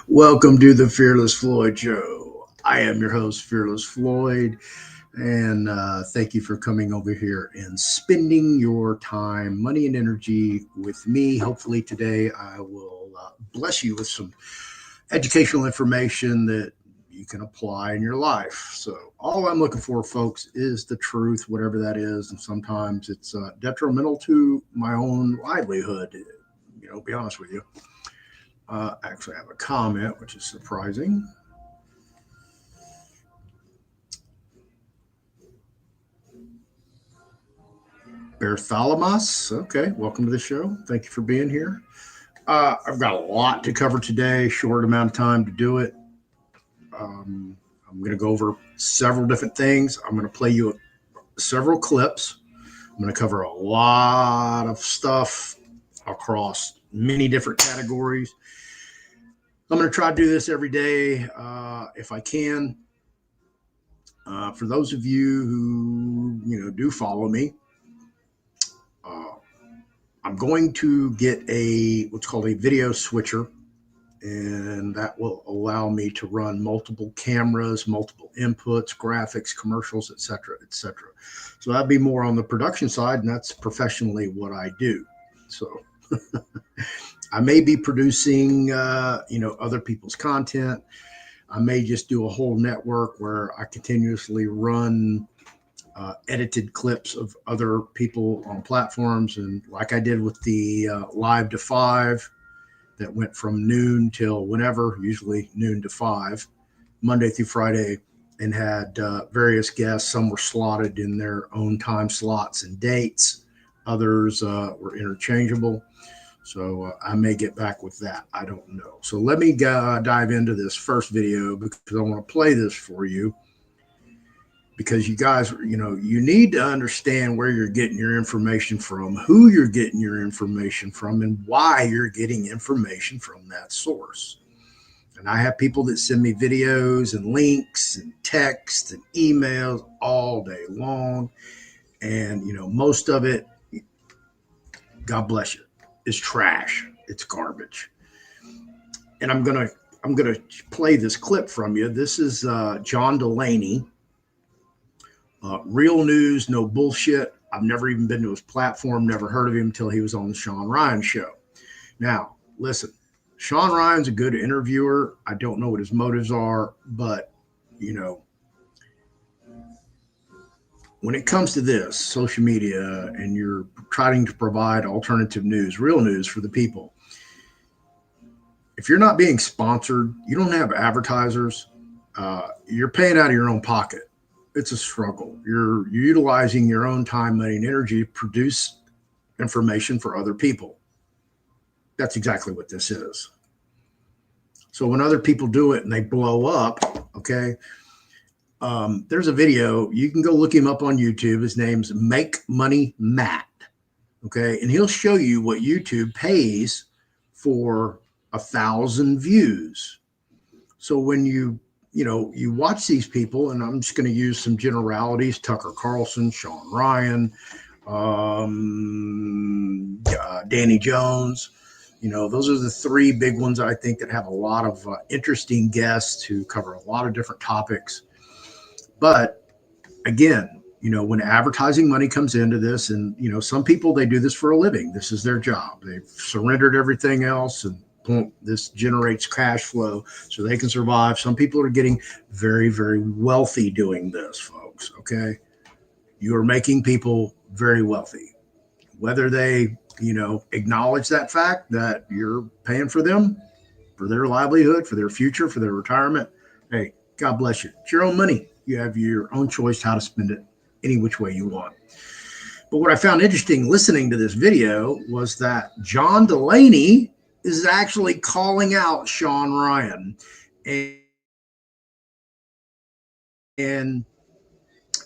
Welcome to the Fearless Floyd Show. I am your host, Fearless Floyd, and thank you for coming over here and spending your time, money, and energy with me. Hopefully, today I will bless you with some educational information that you can apply in your life. So, all I'm looking for, folks, is the truth, whatever that is, and sometimes it's detrimental to my own livelihood. Be honest with you. Actually, I have a comment, which is surprising. Bartholomew. Okay, welcome to the show. Thank you for being here. I've got a lot to cover today, short amount of time to do it. I'm going to go over several different things. I'm going to play you several clips. I'm going to cover a lot of stuff across many different categories. I'm going to try to do this every day if I can. For those of you who do follow me, uh, I'm going to get what's called a video switcher, and that will allow me to run multiple cameras, multiple inputs, graphics, commercials, etc., etc. So that'd be more on the production side, and that's professionally what I do. So I may be producing, other people's content. I may just do a whole network where I continuously run edited clips of other people on platforms. And like I did with the live to 5 that went from noon till whenever, usually noon to 5, Monday through Friday, and had various guests. Some were slotted in their own time slots and dates. Others were interchangeable. So I may get back with that. I don't know. So let me dive into this first video because I want to play this for you. Because you guys, you need to understand where you're getting your information from, who you're getting your information from, and why you're getting information from that source. And I have people that send me videos and links and text and emails all day long. And, most of it, God bless you, is trash. It's garbage. And I'm gonna play this clip from you. This is John Delaney. Real news, no bullshit. I've never even been to his platform, never heard of him until he was on the Sean Ryan show. Now, listen, Sean Ryan's a good interviewer. I don't know what his motives are, but, when it comes to this, social media, and you're trying to provide alternative news, real news for the people, if you're not being sponsored, you don't have advertisers, you're paying out of your own pocket. It's a struggle. You're utilizing your own time, money, and energy to produce information for other people. That's exactly what this is. So when other people do it and they blow up, okay, there's a video. You can go look him up on YouTube. His name's Make Money Matt, okay, and he'll show you what YouTube pays for 1,000 views. So when you watch these people, and I'm just going to use some generalities: Tucker Carlson, Sean Ryan, Danny Jones. Those are the three big ones I think that have a lot of interesting guests who cover a lot of different topics. But again, when advertising money comes into this, and some people, they do this for a living. This is their job. They've surrendered everything else, and this generates cash flow so they can survive. Some people are getting very, very wealthy doing this, folks. Okay. You are making people very wealthy, whether they, acknowledge that fact that you're paying for them, for their livelihood, for their future, for their retirement. Hey, God bless you. It's your own money. You have your own choice how to spend it any which way you want. But what I found interesting listening to this video was that John Delaney is actually calling out Sean Ryan. And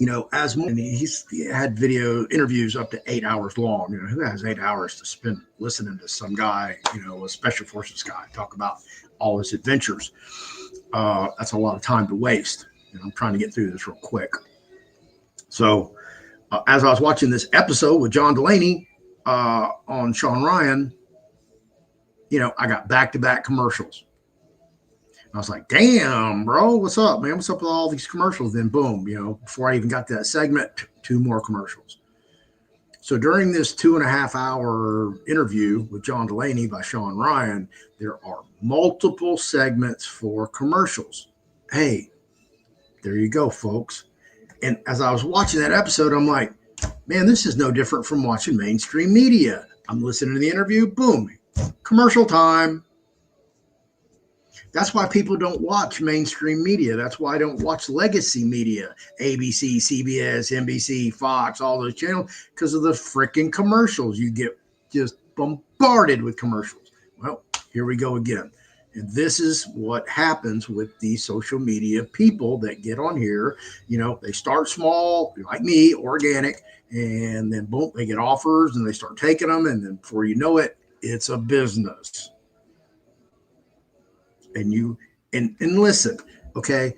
he's had video interviews up to 8 hours long. Who has 8 hours to spend listening to some guy, a special forces guy, talk about all his adventures? That's a lot of time to waste. I'm trying to get through this real quick. So as I was watching this episode with John Delaney on Sean Ryan, I got back-to-back commercials. I was like, damn, bro, what's up, man? What's up with all these commercials? Then boom, before I even got to that segment, 2 more commercials. So during this 2.5-hour interview with John Delaney by Sean Ryan, there are multiple segments for commercials. Hey, there you go, folks. And as I was watching that episode, I'm like, man, this is no different from watching mainstream media. I'm listening to the interview, boom, commercial time. That's why people don't watch mainstream media. That's why I don't watch legacy media, ABC, CBS, NBC, Fox, all those channels, because of the freaking commercials. You get just bombarded with commercials. Well, here we go again. And this is what happens with these social media people that get on here. They start small, like me, organic, and then boom, they get offers and they start taking them. And then before you know it, it's a business. And listen, okay,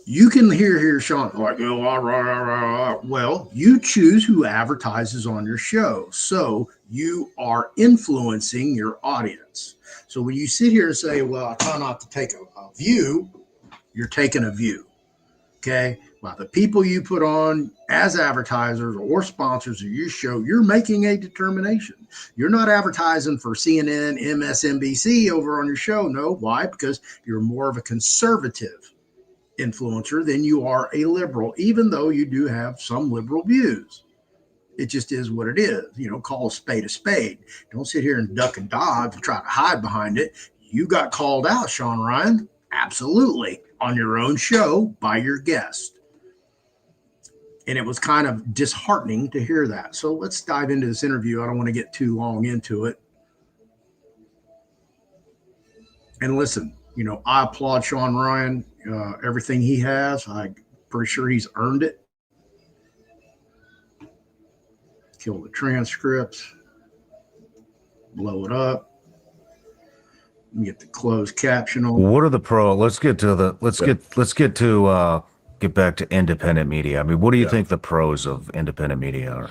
you can hear Sean like, well, you choose who advertises on your show. So you are influencing your audience. So when you sit here and say, well, I try not to take a view, you're taking a view. Okay. By the people you put on as advertisers or sponsors of your show, you're making a determination. You're not advertising for CNN, MSNBC over on your show. No. Why? Because you're more of a conservative influencer than you are a liberal, even though you do have some liberal views. It just is what it is. Call a spade a spade. Don't sit here and duck and dodge and try to hide behind it. You got called out, Sean Ryan. Absolutely. On your own show by your guest. And it was kind of disheartening to hear that. So let's dive into this interview. I don't want to get too long into it. And listen, I applaud Sean Ryan. Everything he has, I'm pretty sure he's earned it. Kill the transcripts. Blow it up. Get the closed caption on. What are the pros? Let's get back to independent media. I mean, what do you think the pros of independent media are?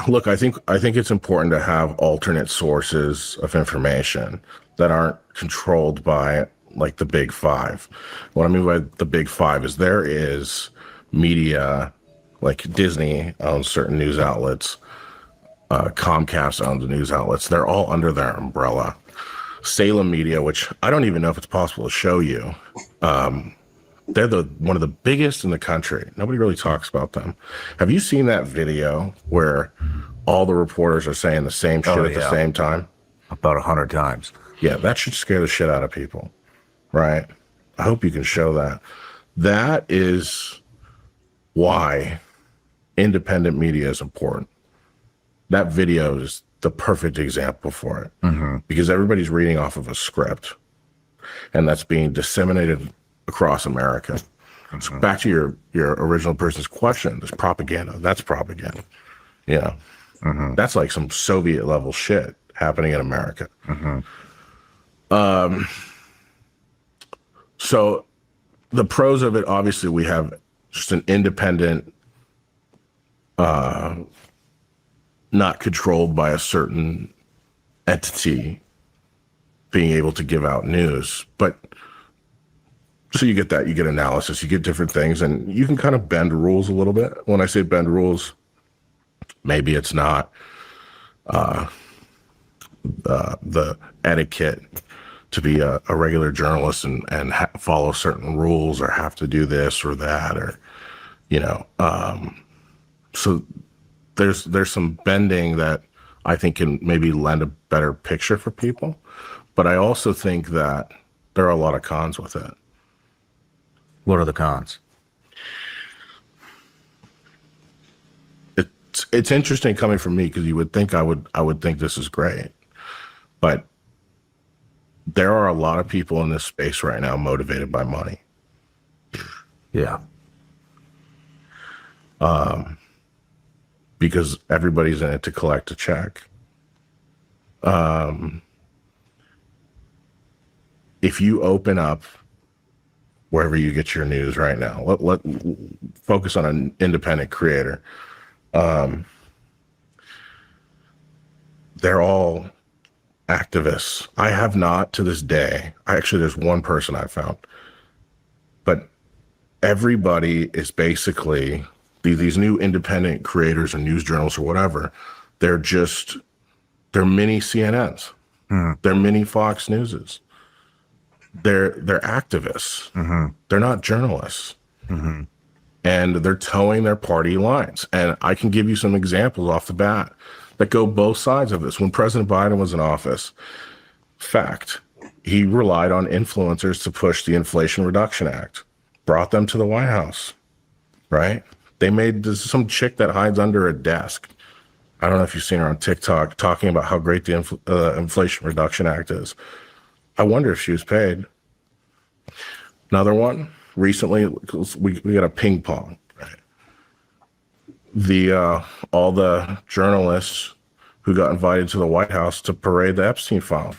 Look, I think it's important to have alternate sources of information that aren't controlled by like the big five. What I mean by the big five is there is media, like Disney owns certain news outlets, Comcast owns the news outlets. They're all under their umbrella. Salem Media, which I don't even know if it's possible to show you. They're one of the biggest in the country. Nobody really talks about them. Have you seen that video where all the reporters are saying the same shit at the same time? About 100 times. Yeah, that should scare the shit out of people, right? I hope you can show that. That is why independent media is important. That video is the perfect example for it, because everybody's reading off of a script, and that's being disseminated across America. So back to your original person's question, there's propaganda. That's propaganda. That's like some Soviet level shit happening in America. So the pros of it, obviously, we have just an independent, not controlled by a certain entity being able to give out news. But so you get that, you get analysis, you get different things, and you can kind of bend rules a little bit. When I say bend rules, maybe it's not the etiquette to be a regular journalist and follow certain rules or have to do this or that, or, so there's some bending that I think can maybe lend a better picture for people. But I also think that there are a lot of cons with it. What are the cons? It's interesting coming from me, because you would think I would think this is great, but there are a lot of people in this space right now motivated by money. Yeah. Because everybody's in it to collect a check. If you open up wherever you get your news right now, let focus on an independent creator. They're all activists. I have not to this day. There's one person I've found, but everybody is basically these new independent creators and news journals or whatever. They're mini CNNs. They're mini Fox Newses. They're activists. They're not journalists. And they're towing their party lines. And I can give you some examples off the bat that go both sides of this. When President Biden was in office, fact, he relied on influencers to push the Inflation Reduction Act, brought them to the White House, right? They made some chick that hides under a desk. I don't know if you've seen her on TikTok talking about how great the Inflation Reduction Act is. I wonder if she was paid. Another one, recently, we got a ping pong. Right? All the journalists who got invited to the White House to parade the Epstein file.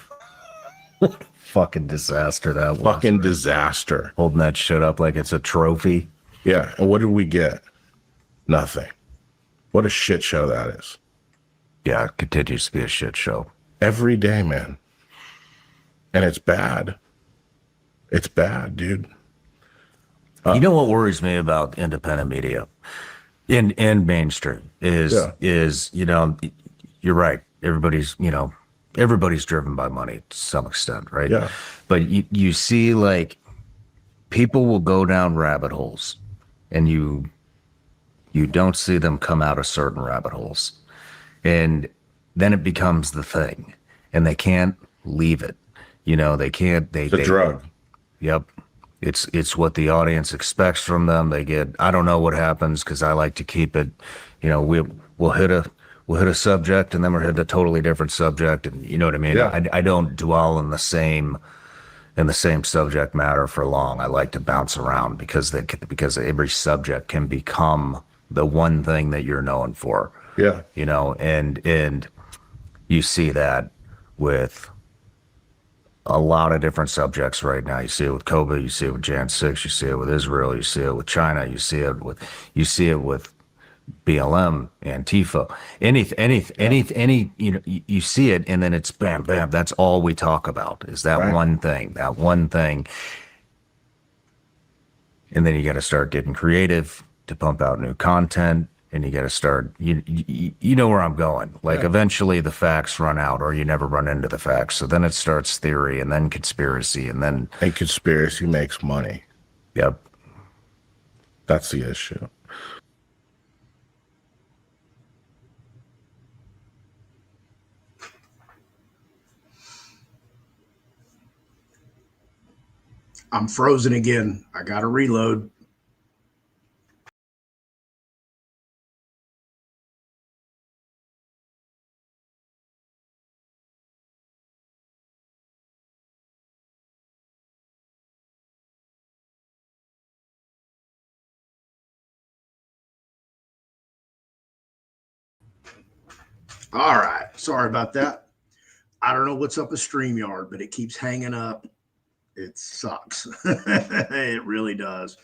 Fucking disaster that was. Fucking disaster. Holding that shit up like it's a trophy. Yeah, and what did we get? Nothing. What a shit show that is. Yeah, it continues to be a shit show. Every day, man. And it's bad. It's bad, dude. You know what worries me about independent media in mainstream is, you know, you're right. Everybody's driven by money to some extent, right? Yeah. But you see, like, people will go down rabbit holes and you don't see them come out of certain rabbit holes. And then it becomes the thing and they can't leave it. You know, they can't, It's a drug. Yep. It's what the audience expects from them. They get, I don't know what happens because I like to keep it, you know, we'll hit a subject and then we'll hit a totally different subject. And you know what I mean? Yeah. I don't dwell in the same subject matter for long. I like to bounce around because every subject can become the one thing that you're known for. Yeah. You know, and you see that with a lot of different subjects right now. You see it with COVID, you see it with Jan 6, you see it with Israel, you see it with China, you see it with BLM, Antifa, any, you know, you see it and then it's bam, bam. That's all we talk about is that Right. one thing. And then you got to start getting creative to pump out new content. And you got to start, you know where I'm going. Like eventually the facts run out or you never run into the facts. So then it starts theory and then conspiracy and then. And conspiracy makes money. Yep. That's the issue. I'm frozen again. I got to reload. All right. Sorry about that. I don't know what's up with StreamYard, but it keeps hanging up. It sucks. It really does.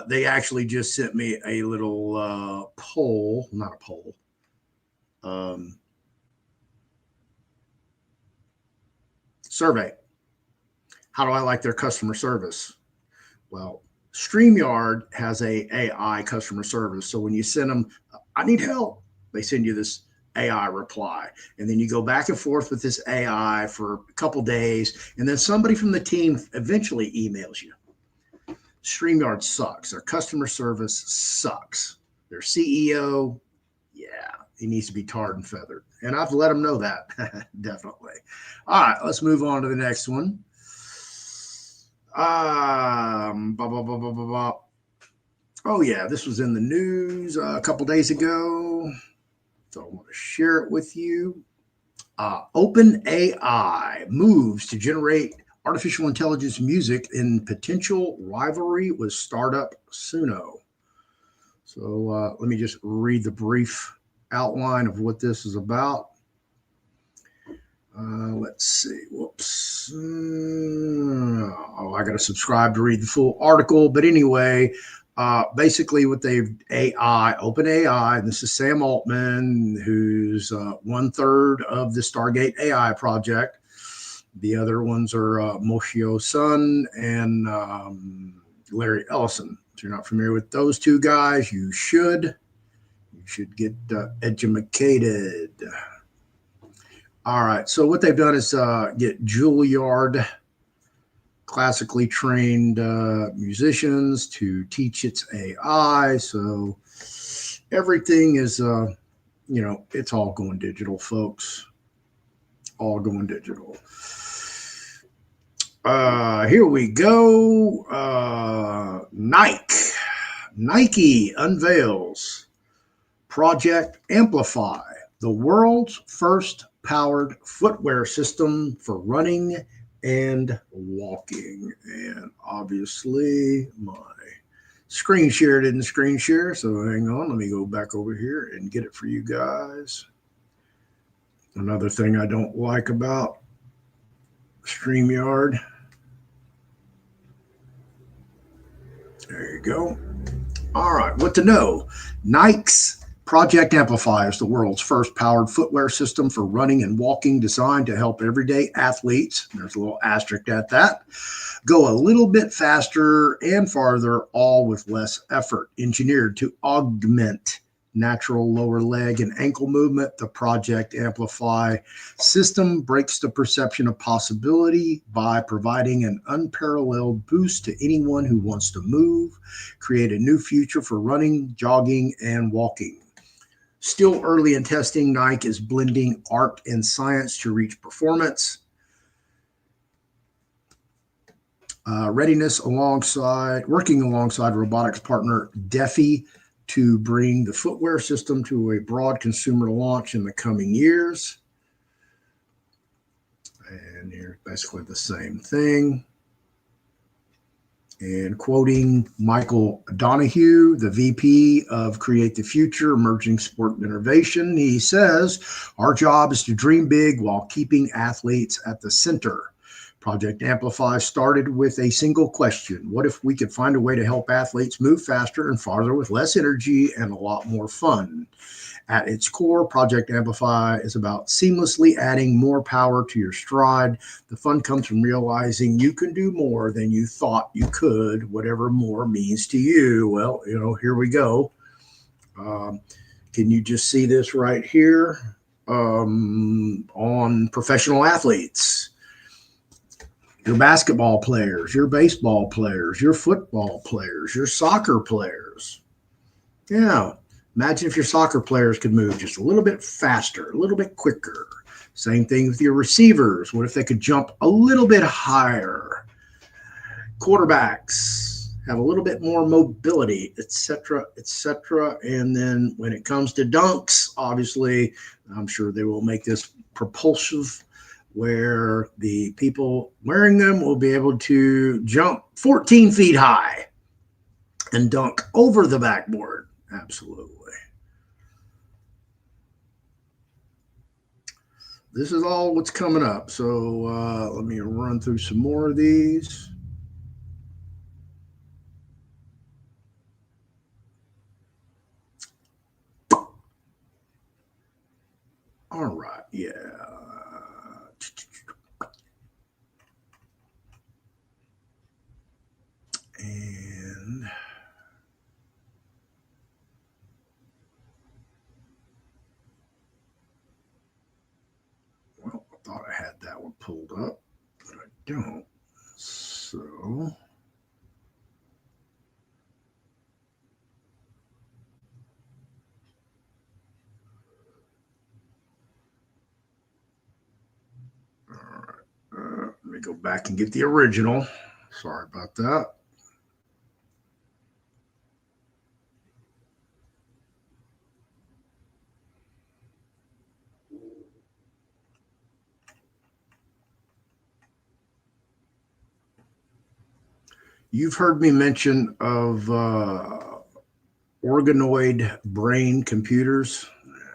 They actually just sent me a little poll, not a poll. Survey. How do I like their customer service? Well, StreamYard has a AI customer service. So when you send them, I need help, they send you this AI reply. And then you go back and forth with this AI for a couple days. And then somebody from the team eventually emails you. StreamYard sucks. Their customer service sucks. Their CEO, yeah, he needs to be tarred and feathered. And I've let them know that. Definitely. All right, let's move on to the next one. Oh, yeah, this was in the news a couple days ago. So I want to share it with you. OpenAI moves to generate artificial intelligence music in potential rivalry with startup Suno. So let me just read the brief outline of what this is about. Let's see. Whoops. I got to subscribe to read the full article. But anyway, Basically, what they've AI, open AI, and this is Sam Altman, who's 1/3 of the Stargate AI project. The other ones are Moshio Sun and Larry Ellison. If you're not familiar with those two guys, you should. You should get educated. All right. So what they've done is get Juilliard classically trained musicians to teach its AI. So everything is, it's all going digital, folks. All going digital. Here we go. Nike unveils Project Amplify, the world's first powered footwear system for running and walking. And obviously my screen share didn't screen share, so hang on, let me go back over here and get it for you guys. Another thing I don't like about StreamYard. There you go. All right, what to know. Nike's Project Amplify is the world's first powered footwear system for running and walking, designed to help everyday athletes, there's a little asterisk at that, go a little bit faster and farther, all with less effort. Engineered to augment natural lower leg and ankle movement, the Project Amplify system breaks the perception of possibility by providing an unparalleled boost to anyone who wants to move, create a new future for running, jogging, and walking. Still early in testing, Nike is blending art and science to reach performance. Readiness working alongside robotics partner Defi to bring the footwear system to a broad consumer launch in the coming years. And here's basically the same thing. And quoting Michael Donahue, the VP of Create the Future, Emerging Sport and Innovation, he says, our job is to dream big while keeping athletes at the center. Project Amplify started with a single question. What if we could find a way to help athletes move faster and farther with less energy and a lot more fun? At its core, Project Amplify is about seamlessly adding more power to your stride. The fun comes from realizing you can do more than you thought you could, whatever more means to you. Well, here we go. Can you just see this right here on professional athletes? Your basketball players, your baseball players, your football players, your soccer players. Yeah. Imagine if your soccer players could move just a little bit faster, a little bit quicker. Same thing with your receivers. What if they could jump a little bit higher? Quarterbacks have a little bit more mobility, etc., etc. And then when it comes to dunks, obviously, I'm sure they will make this propulsive, where the people wearing them will be able to jump 14 feet high and dunk over the backboard. Absolutely. This is all what's coming up. So let me run through some more of these. All right. Yeah. And well, I thought I had that one pulled up, but I don't. So all right. Let me go back and get the original. Sorry about that. You've heard me mention of organoid brain computers.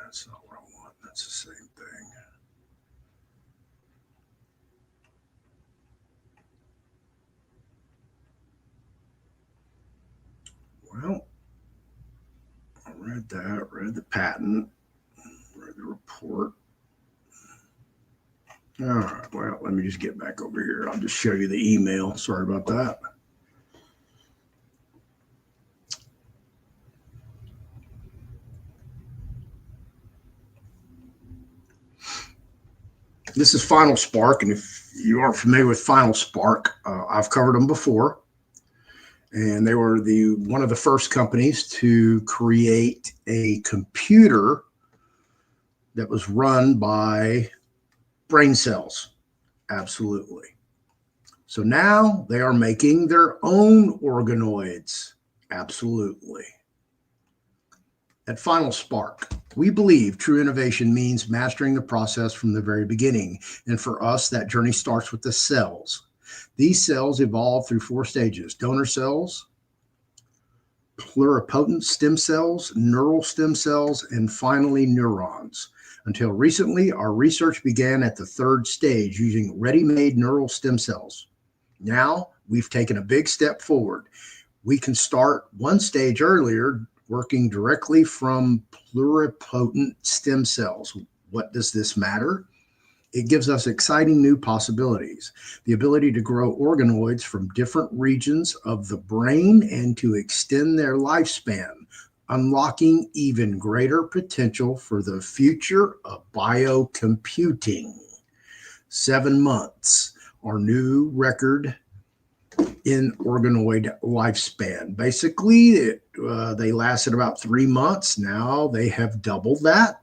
That's not what I want. That's the same thing. Read that, read the patent, read the report. All right, well, let me just get back over here. I'll just show you the email. Sorry about that. This is Final Spark, and if you aren't familiar with Final Spark, I've covered them before, and they were one of the first companies to create a computer that was run by brain cells. Absolutely. So now they are making their own organoids. Absolutely. At Final Spark, we believe true innovation means mastering the process from the very beginning. And for us, that journey starts with the cells. These cells evolve through 4 stages: donor cells, pluripotent stem cells, neural stem cells, and finally neurons. Until recently, our research began at the 3rd stage using ready-made neural stem cells. Now we've taken a big step forward. We can start 1 stage earlier, working directly from pluripotent stem cells. What does this matter? It gives us exciting new possibilities. The ability to grow organoids from different regions of the brain and to extend their lifespan, unlocking even greater potential for the future of biocomputing. 7 months, our new record in organoid lifespan. Basically, they lasted about 3 months. Now they have doubled that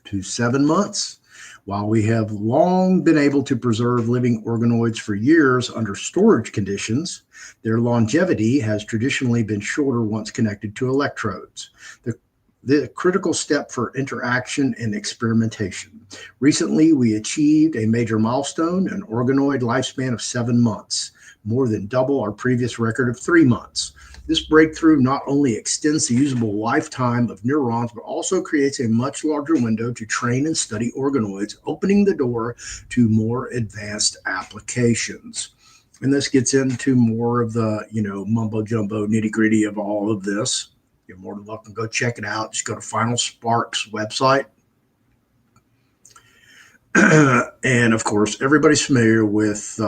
to 7 months. While we have long been able to preserve living organoids for years under storage conditions, their longevity has traditionally been shorter once connected to electrodes. The critical step for interaction and experimentation. Recently, we achieved a major milestone, an organoid lifespan of 7 months, more than double our previous record of 3 months. This breakthrough not only extends the usable lifetime of neurons, but also creates a much larger window to train and study organoids, opening the door to more advanced applications. And this gets into more of the, mumbo jumbo nitty gritty of all of this. You're more than welcome to go check it out. Just go to Final Spark's website. And of course, everybody's familiar with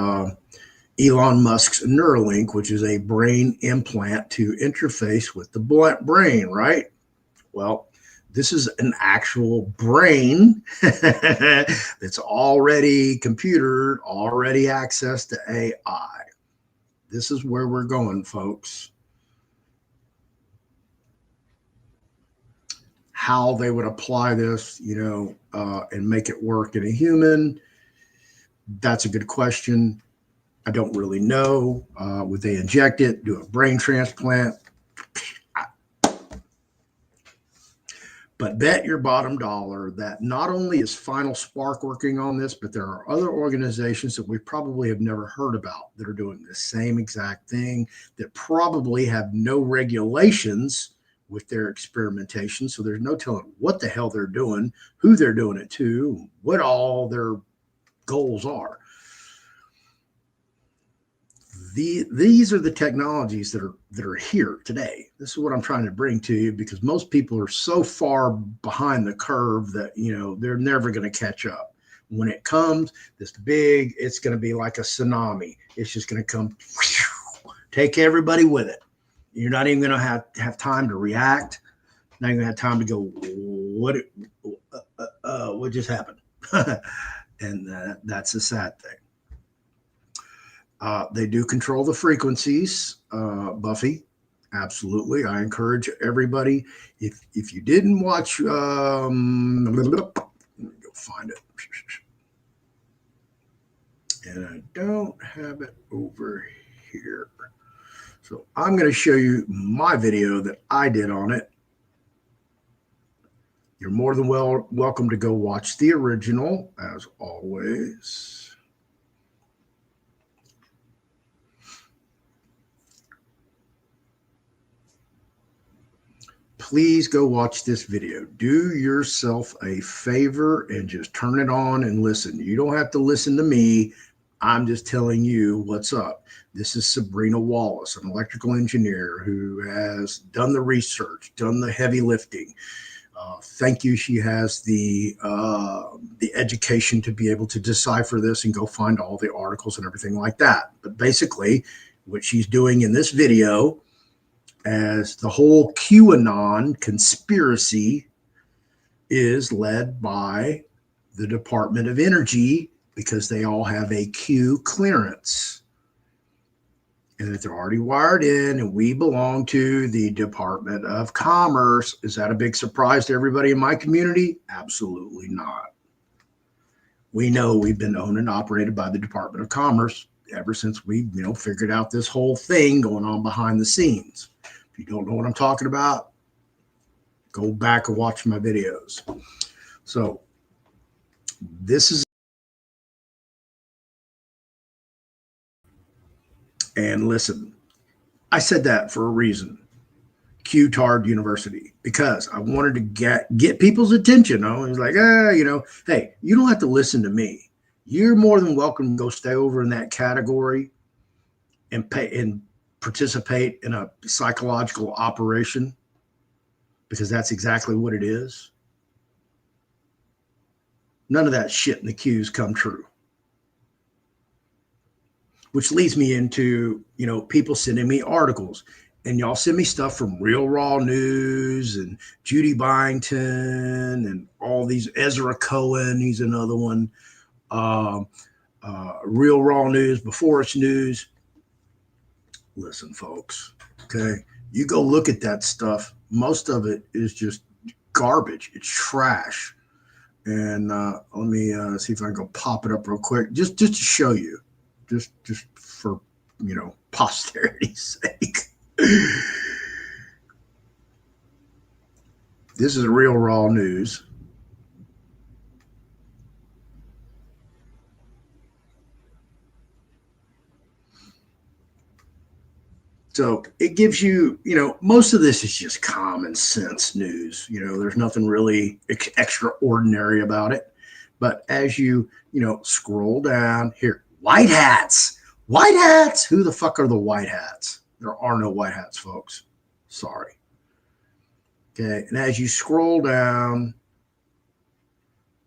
Elon Musk's Neuralink, which is a brain implant to interface with the brain, right? Well, this is an actual brain that's already computered, already accessed to AI. This is where we're going, folks. How they would apply this, and make it work in a human, that's a good question. I don't really know. Would they inject it, do a brain transplant? But bet your bottom dollar that not only is Final Spark working on this, but there are other organizations that we probably have never heard about that are doing the same exact thing, that probably have no regulations with their experimentation. So there's no telling what the hell they're doing, who they're doing it to, what all their goals are. These are the technologies that are here today. This is what I'm trying to bring to you, because most people are so far behind the curve that, they're never going to catch up. When it comes this big, it's going to be like a tsunami. It's just going to come, take everybody with it. You're not even going to have time to react. Not even going to have time to go, what just happened? And that's a sad thing. They do control the frequencies, Buffy. Absolutely. I encourage everybody, if you didn't watch, let me go find it. And I don't have it over here. So I'm going to show you my video that I did on it. You're more than welcome to go watch the original, as always. Please go watch this video. Do yourself a favor and just turn it on and listen. You don't have to listen to me. I'm just telling you what's up. This is Sabrina Wallace, an electrical engineer who has done the research, done the heavy lifting. Thank you. She has the education to be able to decipher this and go find all the articles and everything like that. But basically, what she's doing in this video, as the whole QAnon conspiracy is led by the Department of Energy, because they all have a Q clearance. And that they're already wired in, and we belong to the Department of Commerce. Is that a big surprise to everybody in my community? Absolutely not. We know we've been owned and operated by the Department of Commerce ever since we, figured out this whole thing going on behind the scenes. If you don't know what I'm talking about, go back and watch my videos. So this is, and listen, I said that for a reason. Q-Tard University, because I wanted to get people's attention. I was like, hey, you don't have to listen to me. You're more than welcome to go stay over in that category and pay and participate in a psychological operation, because that's exactly what it is. None of that shit in the Q's come true. Which leads me into, people sending me articles. And y'all send me stuff from Real Raw News and Judy Byington and all these. Ezra Cohen, he's another one. Real Raw News, Before It's News. Listen, folks, okay? You go look at that stuff. Most of it is just garbage. It's trash. And let me see if I can go pop it up real quick, just to show you, just for, posterity's sake. This is Real Raw News. So it gives you, most of this is just common sense news. There's nothing really extraordinary about it. But as you, scroll down here, white hats. Who the fuck are the white hats? There are no white hats, folks. Sorry. Okay. And as you scroll down,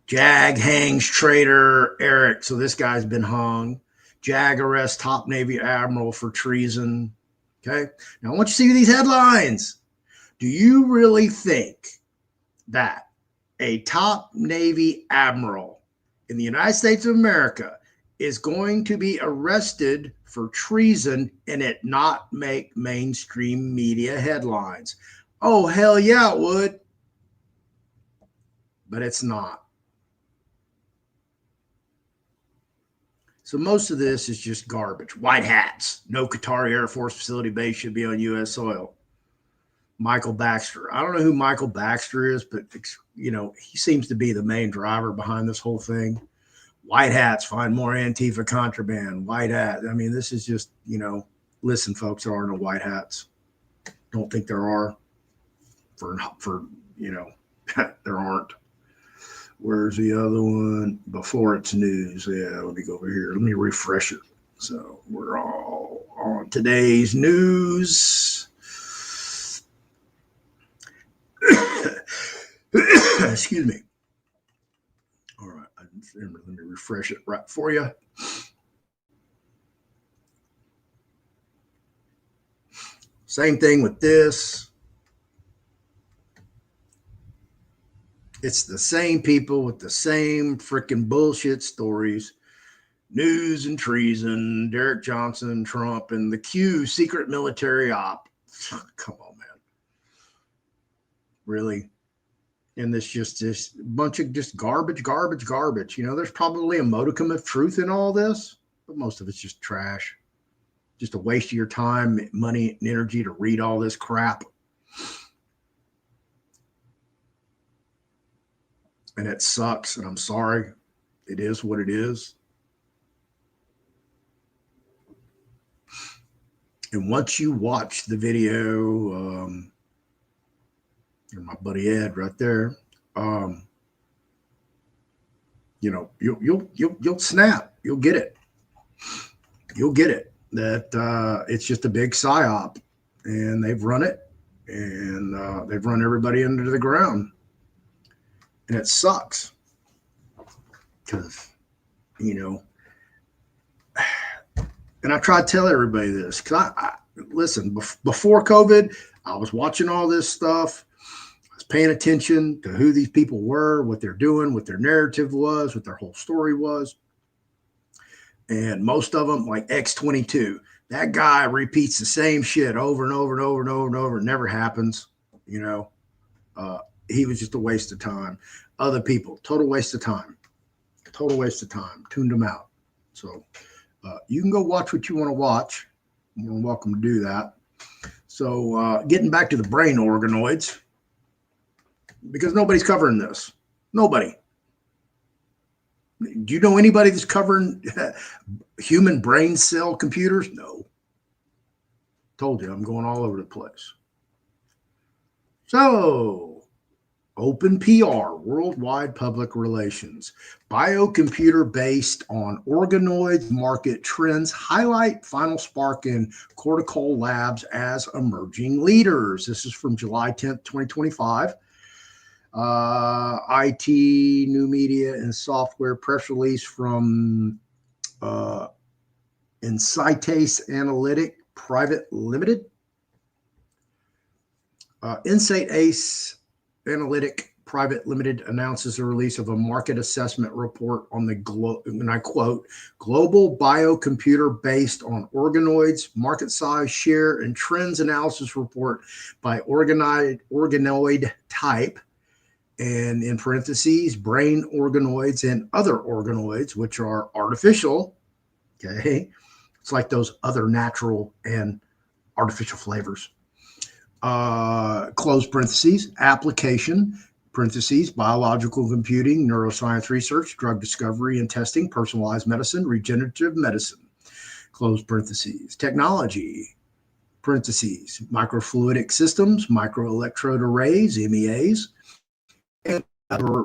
Jag hangs traitor Eric. So this guy's been hung. Jag arrests top Navy admiral for treason. Okay. Now I want you to see these headlines. Do you really think that a top Navy admiral in the United States of America is going to be arrested for treason and it not make mainstream media headlines? Oh, hell yeah, it would. But it's not. So most of this is just garbage. White hats. No Qatari Air Force facility base should be on U.S. soil. Michael Baxter. I don't know who Michael Baxter is, but, he seems to be the main driver behind this whole thing. White hats find more Antifa contraband. White hat. I mean, this is just, listen, folks, there are no white hats. Don't think there are. For there aren't. Where's the other one? Before It's News. Yeah, let me go over here. Let me refresh it. So we're all on today's news. Excuse me. All right. Let me refresh it right for you. Same thing with this. It's the same people with the same freaking bullshit stories. News and treason, Derek Johnson, Trump, and the Q secret military op. Come on, man. Really? And this bunch of just garbage. There's probably a modicum of truth in all this, but most of it's just trash. Just a waste of your time, money, and energy to read all this crap. And it sucks, and I'm sorry. It is what it is. And once you watch the video, my buddy Ed right there, you'll snap. You'll get it. you'll get it. That it's just a big psyop, and they've run it, and they've run everybody into the ground, and it sucks because you know. And I try to tell everybody this because I listen before COVID, I was watching all this stuff. I was paying attention to who these people were, what they're doing, what their narrative was, what their whole story was. And most of them, like X22, that guy repeats the same shit over and over and over and over and over. It never happens. You know, uh, he was just a waste of time. Other people, total waste of time. Total waste of time. Tuned them out. So you can go watch what you want to watch. You're welcome to do that. So getting back to the brain organoids, because nobody's covering this. Nobody. Do you know anybody that's covering human brain cell computers? No. Told you, I'm going all over the place. So, Open PR, Worldwide Public Relations, biocomputer based on organoids market trends highlight final spark in cortical labs as emerging leaders. This is from July 10th, 2025. IT, new media, and software press release from Insightace Analytic Private Limited. Insightace Analytic Private Limited announces the release of a market assessment report on the and I quote, global biocomputer based on organoids, market size, share, and trends analysis report by organoid type, and in parentheses, brain organoids and other organoids, which are artificial. Okay. It's like those other natural and artificial flavors. Close parentheses, application, parentheses, biological computing, neuroscience research, drug discovery and testing, personalized medicine, regenerative medicine, close parentheses, technology, parentheses, microfluidic systems, microelectrode arrays, MEAs, and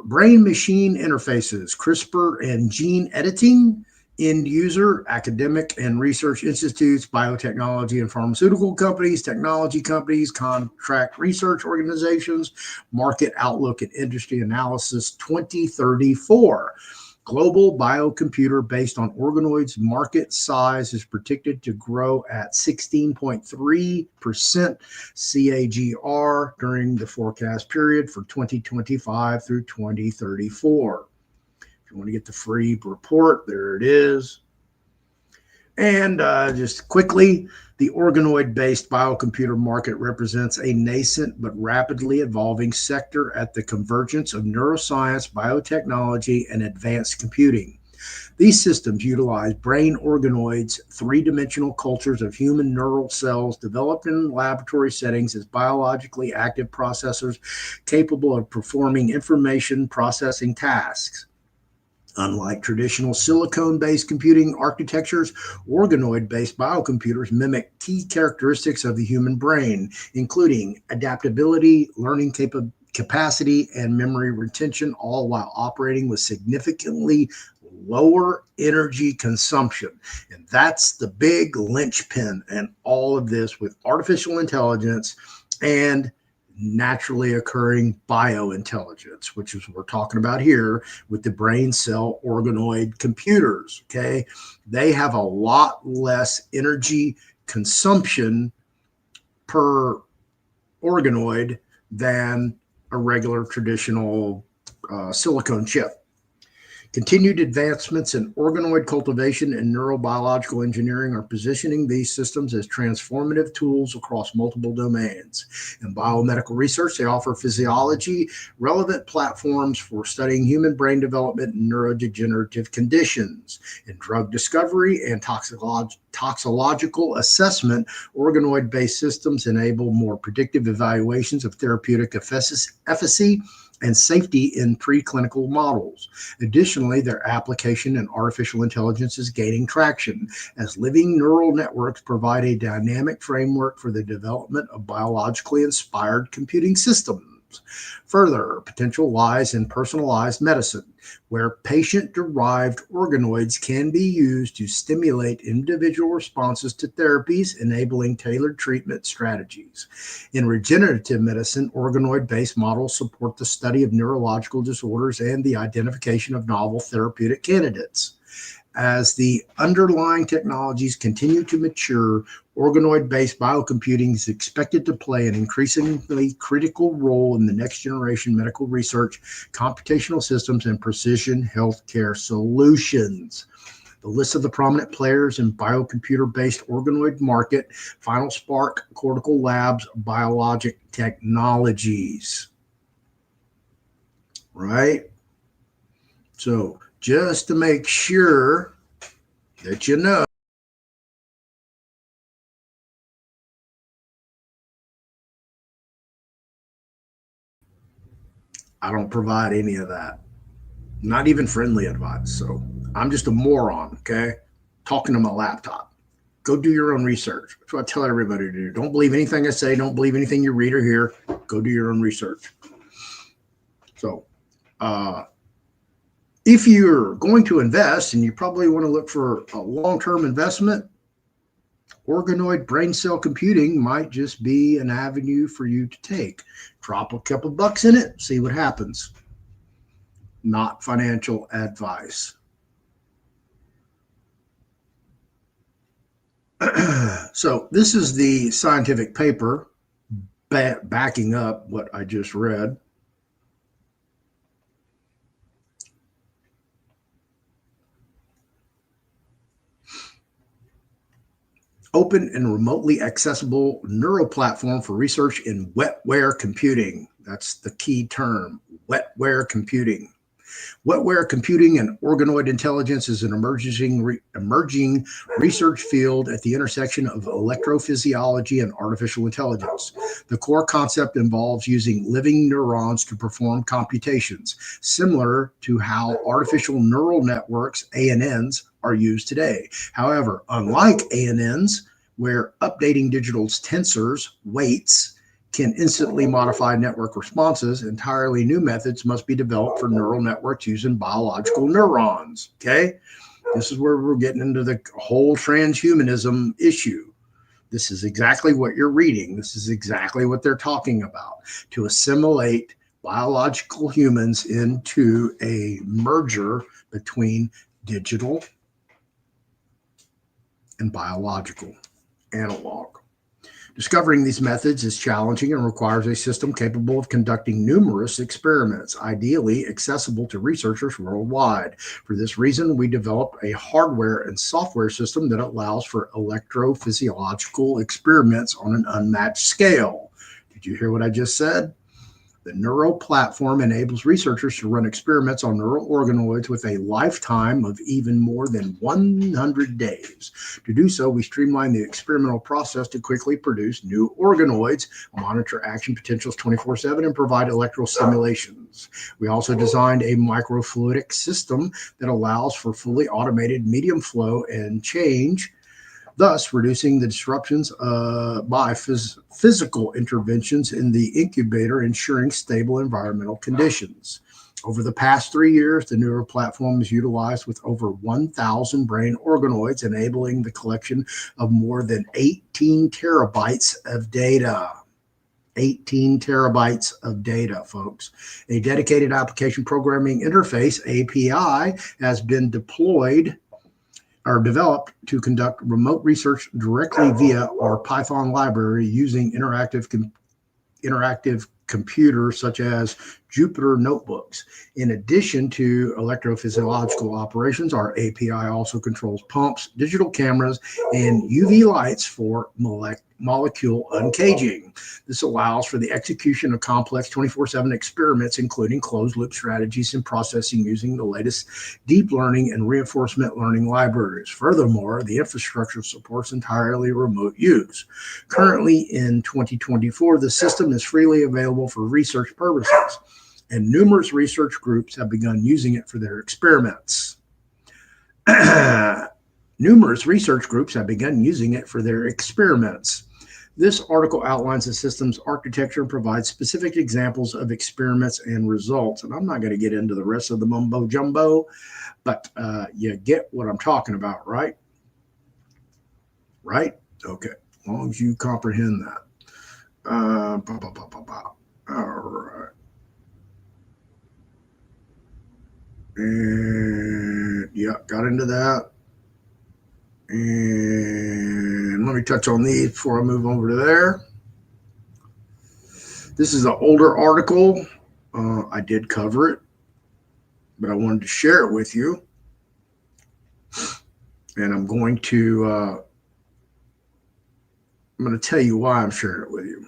brain-machine interfaces, CRISPR and gene editing, end user, academic and research institutes, biotechnology and pharmaceutical companies, technology companies, contract research organizations, market outlook and industry analysis 2034. Global biocomputer based on organoids market size is predicted to grow at 16.3% CAGR during the forecast period for 2025 through 2034. If you want to get the free report, there it is. And just quickly, the organoid-based biocomputer market represents a nascent but rapidly evolving sector at the convergence of neuroscience, biotechnology, and advanced computing. These systems utilize brain organoids, three-dimensional cultures of human neural cells developed in laboratory settings as biologically active processors capable of performing information processing tasks. Unlike traditional silicon-based computing architectures, organoid-based biocomputers mimic key characteristics of the human brain, including adaptability, learning capacity, and memory retention, all while operating with significantly lower energy consumption. And that's the big linchpin in all of this with artificial intelligence and naturally occurring biointelligence, which is what we're talking about here with the brain cell organoid computers. Okay. They have a lot less energy consumption per organoid than a regular traditional silicone chip. Continued advancements in organoid cultivation and neurobiological engineering are positioning these systems as transformative tools across multiple domains. In biomedical research, they offer physiology relevant platforms for studying human brain development and neurodegenerative conditions. In drug discovery and toxicological assessment, organoid-based systems enable more predictive evaluations of therapeutic efficacy and safety in preclinical models. Additionally, their application in artificial intelligence is gaining traction as living neural networks provide a dynamic framework for the development of biologically inspired computing systems. systems. Further, potential lies in personalized medicine, where patient-derived organoids can be used to stimulate individual responses to therapies, enabling tailored treatment strategies. In regenerative medicine, organoid-based models support the study of neurological disorders and the identification of novel therapeutic candidates. As the underlying technologies continue to mature, organoid-based biocomputing is expected to play an increasingly critical role in the next generation medical research, computational systems, and precision healthcare solutions. The list of the prominent players in biocomputer-based organoid market: Final Spark, Cortical Labs, Biologic Technologies. Right? So just to make sure that you know, I don't provide any of that, not even friendly advice. So I'm just a moron, okay? Talking to my laptop. Go do your own research. That's what I tell everybody to do. Don't believe anything I say. Don't believe anything you read or hear. Go do your own research. So, if you're going to invest, and you probably want to look for a long-term investment, organoid brain cell computing might just be an avenue for you to take. Drop a couple bucks in it, see what happens. Not financial advice. So this is the scientific paper backing up what I just read. Open and remotely accessible neural platform for research in wetware computing. That's the key term, wetware computing. Wetware computing and organoid intelligence is an emerging research field at the intersection of electrophysiology and artificial intelligence. The core concept involves using living neurons to perform computations, similar to how artificial neural networks, ANNs, are used today. However, unlike ANNs, where updating digital tensors, weights, can instantly modify network responses, entirely new methods must be developed for neural networks using biological neurons. Okay? This is where we're getting into the whole transhumanism issue. This is exactly what you're reading. This is exactly what they're talking about, to assimilate biological humans into a merger between digital and biological, analog. Discovering these methods is challenging and requires a system capable of conducting numerous experiments, ideally accessible to researchers worldwide. For this reason, we developed a hardware and software system that allows for electrophysiological experiments on an unmatched scale. Did you hear what I just said? The Neuro platform enables researchers to run experiments on neural organoids with a lifetime of even more than 100 days. To do so, we streamline the experimental process to quickly produce new organoids, monitor action potentials 24/7, and provide electrical stimulations. We also designed a microfluidic system that allows for fully automated medium flow and change, thus reducing the disruptions by physical interventions in the incubator, ensuring stable environmental conditions. Over the past 3 years, the Neuro platform is utilized with over 1,000 brain organoids, enabling the collection of more than 18 terabytes of data. 18 terabytes of data, folks. A dedicated application programming interface, API, has been deployed are developed to conduct remote research directly via our Python library using interactive computers such as Jupyter notebooks. In addition to electrophysiological operations, our API also controls pumps, digital cameras, and UV lights for molecule uncaging. This allows for the execution of complex 24/7 experiments, including closed-loop strategies and processing using the latest deep learning and reinforcement learning libraries. Furthermore, the infrastructure supports entirely remote use. Currently, in 2024, the system is freely available for research purposes, and numerous research groups have begun using it for their experiments. Numerous research groups have begun using it for their experiments. This article outlines the system's architecture and provides specific examples of experiments and results. And I'm not going to get into the rest of the mumbo jumbo, but you get what I'm talking about, right? Right? Okay. As long as you comprehend that. All right. And yeah, got into that. And let me touch on these before I move over to there. This is an older article. I did cover it, but I wanted to share it with you. And I'm going to tell you why I'm sharing it with you.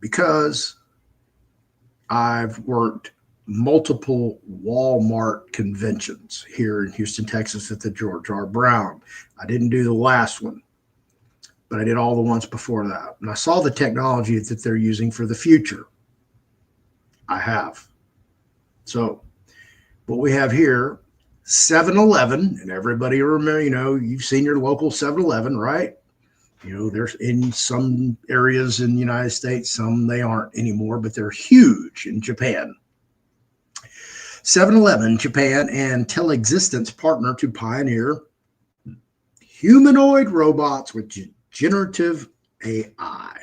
Because I've worked multiple Walmart conventions here in Houston, Texas at the George R. Brown. I didn't do the last one, but I did all the ones before that. And I saw the technology that they're using for the future. I have. So what we have here, 7-Eleven, and everybody remember, you've seen your local 7-Eleven, right? There's in some areas in the United States, some they aren't anymore, but they're huge in Japan. 7-Eleven, Japan, and Telexistence partner to pioneer humanoid robots with generative AI.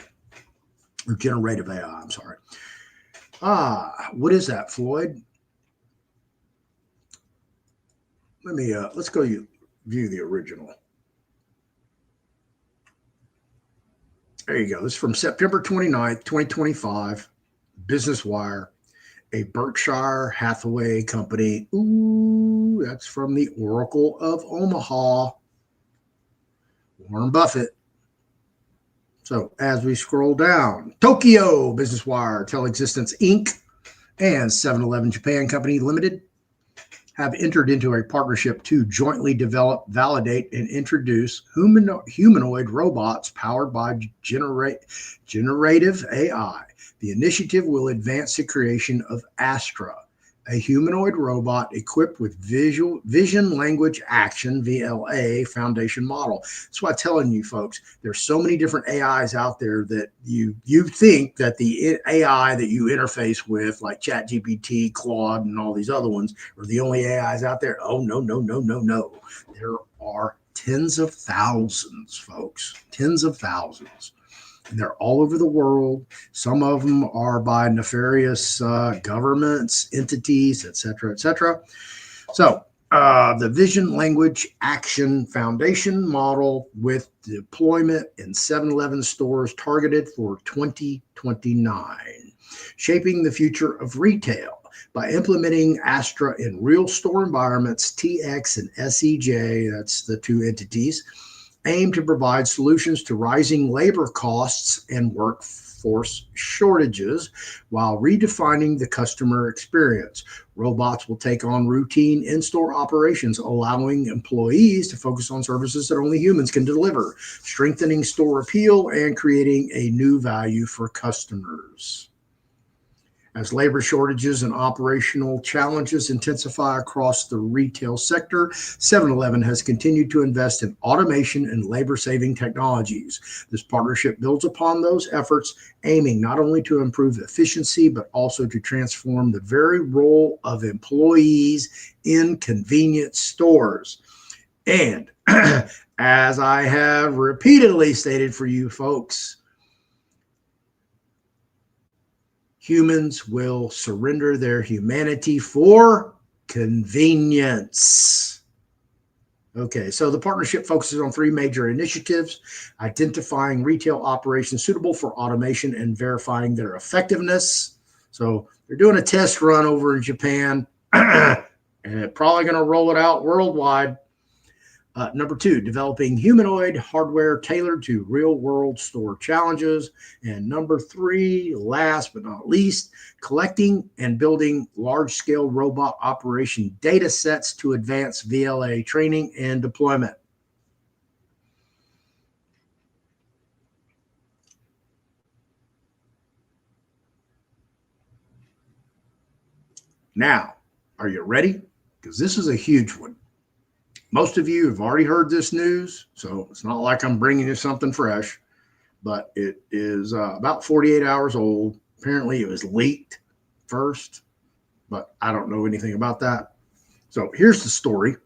Or generative AI, I'm sorry. What is that, Floyd? Let's go view the original. There you go. This is from September 29th, 2025, Business Wire. A Berkshire Hathaway company. Ooh, that's from the Oracle of Omaha. Warren Buffett. So as we scroll down, Tokyo, Business Wire, Telexistence Inc., and 7-Eleven Japan Company Limited have entered into a partnership to jointly develop, validate, and introduce humanoid robots powered by generative AI. The initiative will advance the creation of Astra, a humanoid robot equipped with vision language action VLA foundation model. That's why I'm telling you folks, there's so many different AIs out there that you think that the AI that you interface with, like ChatGPT, Claude, and all these other ones, are the only AIs out there. Oh, no. There are tens of thousands, folks, tens of thousands. And they're all over the world. Some of them are by nefarious governments, entities, et cetera, et cetera. So the Vision Language Action Foundation model with deployment in 7-Eleven stores targeted for 2029, shaping the future of retail by implementing Astra in real store environments. TX and SEJ, that's the two entities, aim to provide solutions to rising labor costs and workforce shortages while redefining the customer experience. Robots will take on routine in-store operations, allowing employees to focus on services that only humans can deliver, strengthening store appeal and creating a new value for customers. As labor shortages and operational challenges intensify across the retail sector, 7-Eleven has continued to invest in automation and labor-saving technologies. This partnership builds upon those efforts, aiming not only to improve efficiency, but also to transform the very role of employees in convenience stores. And as I have repeatedly stated for you folks, humans will surrender their humanity for convenience. Okay, so the partnership focuses on three major initiatives: identifying retail operations suitable for automation and verifying their effectiveness. So they're doing a test run over in Japan, and they're probably going to roll it out worldwide. Number two, developing humanoid hardware tailored to real-world store challenges. And number three, last but not least, collecting and building large-scale robot operation data sets to advance VLA training and deployment. Now, are you ready? Because this is a huge one. Most of you have already heard this news, so it's not like I'm bringing you something fresh. but it is about 48 hours old. Apparently, it was leaked first, but I don't know anything about that. So here's the story.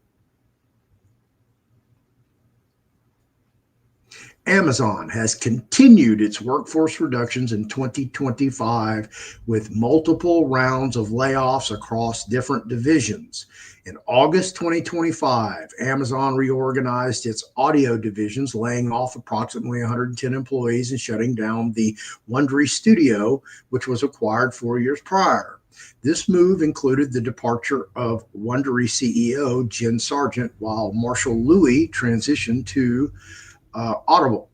Amazon has continued its workforce reductions in 2025 with multiple rounds of layoffs across different divisions. In August 2025, Amazon reorganized its audio divisions, laying off approximately 110 employees and shutting down the Wondery studio, which was acquired 4 years prior. This move included the departure of Wondery CEO Jen Sargent, while Marshall Louis transitioned to Audible.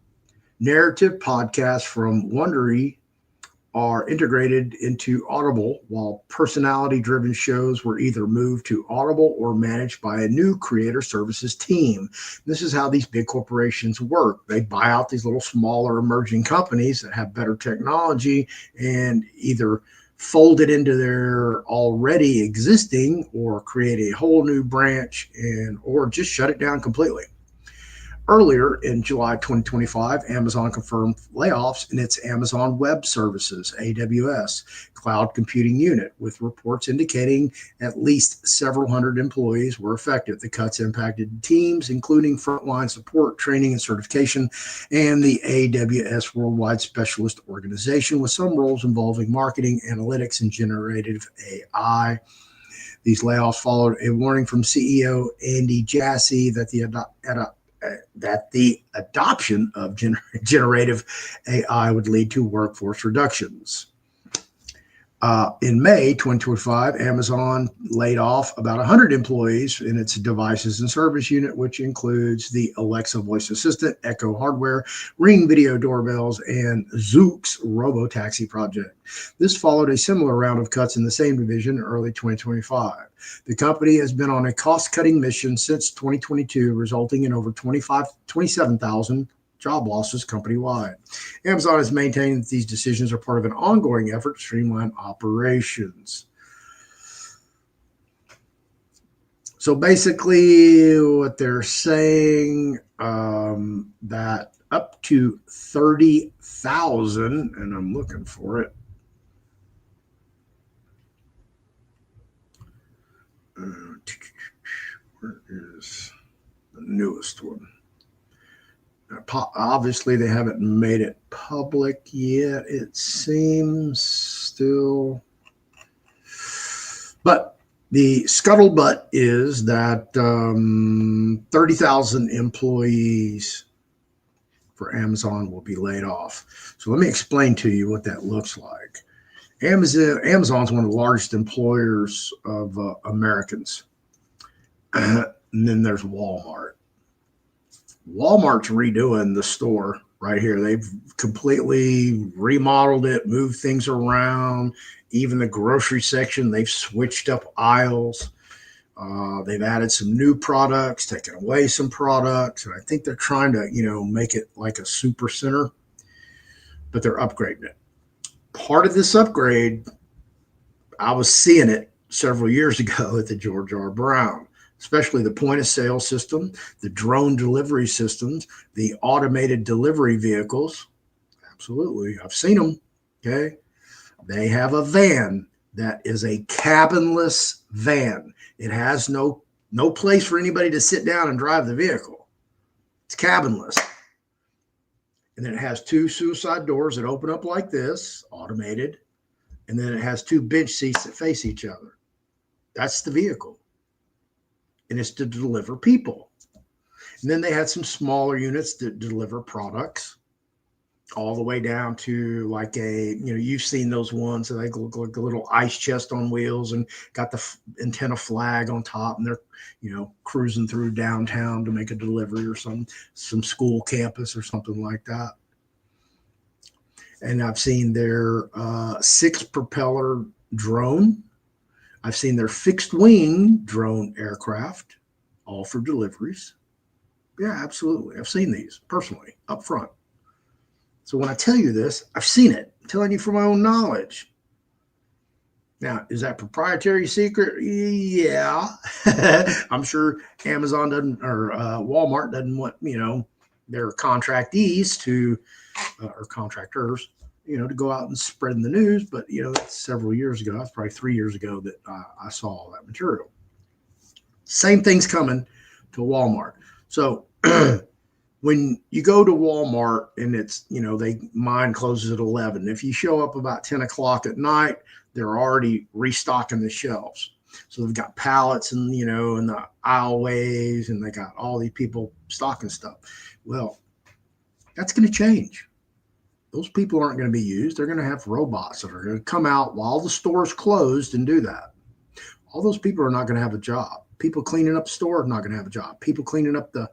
Narrative podcasts from Wondery are integrated into Audible, while personality-driven shows were either moved to Audible or managed by a new creator services team. This is how these big corporations work. They buy out these little smaller emerging companies that have better technology and either fold it into their already existing or create a whole new branch or just shut it down completely. Earlier in July 2025, Amazon confirmed layoffs in its Amazon Web Services, AWS, cloud computing unit, with reports indicating at least several hundred employees were affected. The cuts impacted teams, including frontline support, training, and certification, and the AWS Worldwide Specialist Organization, with some roles involving marketing, analytics, and generative AI. These layoffs followed a warning from CEO Andy Jassy that the adoption of generative AI would lead to workforce reductions. In May 2025, Amazon laid off about 100 employees in its devices and service unit, which includes the Alexa voice assistant, Echo hardware, Ring video doorbells, and Zoox robo-taxi project. This followed a similar round of cuts in the same division in early 2025. The company has been on a cost-cutting mission since 2022, resulting in over 27,000 job losses company-wide. Amazon has maintained that these decisions are part of an ongoing effort to streamline operations. So basically what they're saying, that up to 30,000, and I'm looking for it. Where is the newest one? Obviously, they haven't made it public yet, it seems still. But the scuttlebutt is that 30,000 employees for Amazon will be laid off. So let me explain to you what that looks like. Amazon's one of the largest employers of Americans. And then there's Walmart. Walmart's redoing the store right here. They've completely remodeled it, moved things around. Even the grocery section, they've switched up aisles. They've added some new products, taken away some products. And I think they're trying to, make it like a super center, but they're upgrading it. Part of this upgrade, I was seeing it several years ago at the George R. Brown, especially the point of sale system, the drone delivery systems, the automated delivery vehicles. Absolutely. I've seen them. Okay. They have a van that is a cabinless van. It has no place for anybody to sit down and drive the vehicle. It's cabinless. And then it has two suicide doors that open up like this, automated. And then it has two bench seats that face each other. That's the vehicle. And it's to deliver people. And then they had some smaller units that deliver products, all the way down to like you've seen those ones that they look like a little ice chest on wheels and got the antenna flag on top, and they're, cruising through downtown to make a delivery or some school campus or something like that. And I've seen their 6-propeller drone. I've seen their fixed wing drone aircraft, all for deliveries. Yeah, absolutely. I've seen these personally up front. So when I tell you this, I've seen it. I'm telling you from my own knowledge. Now, is that proprietary secret? Yeah. I'm sure Amazon doesn't, or Walmart doesn't want, their contractees to or contractors, to go out and spread the news. But that's several years ago. That's probably 3 years ago that I saw all that material. Same thing's coming to Walmart. So when you go to Walmart and it's, mine closes at 11. If you show up about 10 o'clock at night, they're already restocking the shelves. So they've got pallets and, in the aisleways, and they got all these people stocking stuff. Well, that's going to change. Those people aren't going to be used. They're going to have robots that are going to come out while the store's closed and do that. All those people are not going to have a job. People cleaning up the store are not going to have a job. People cleaning up the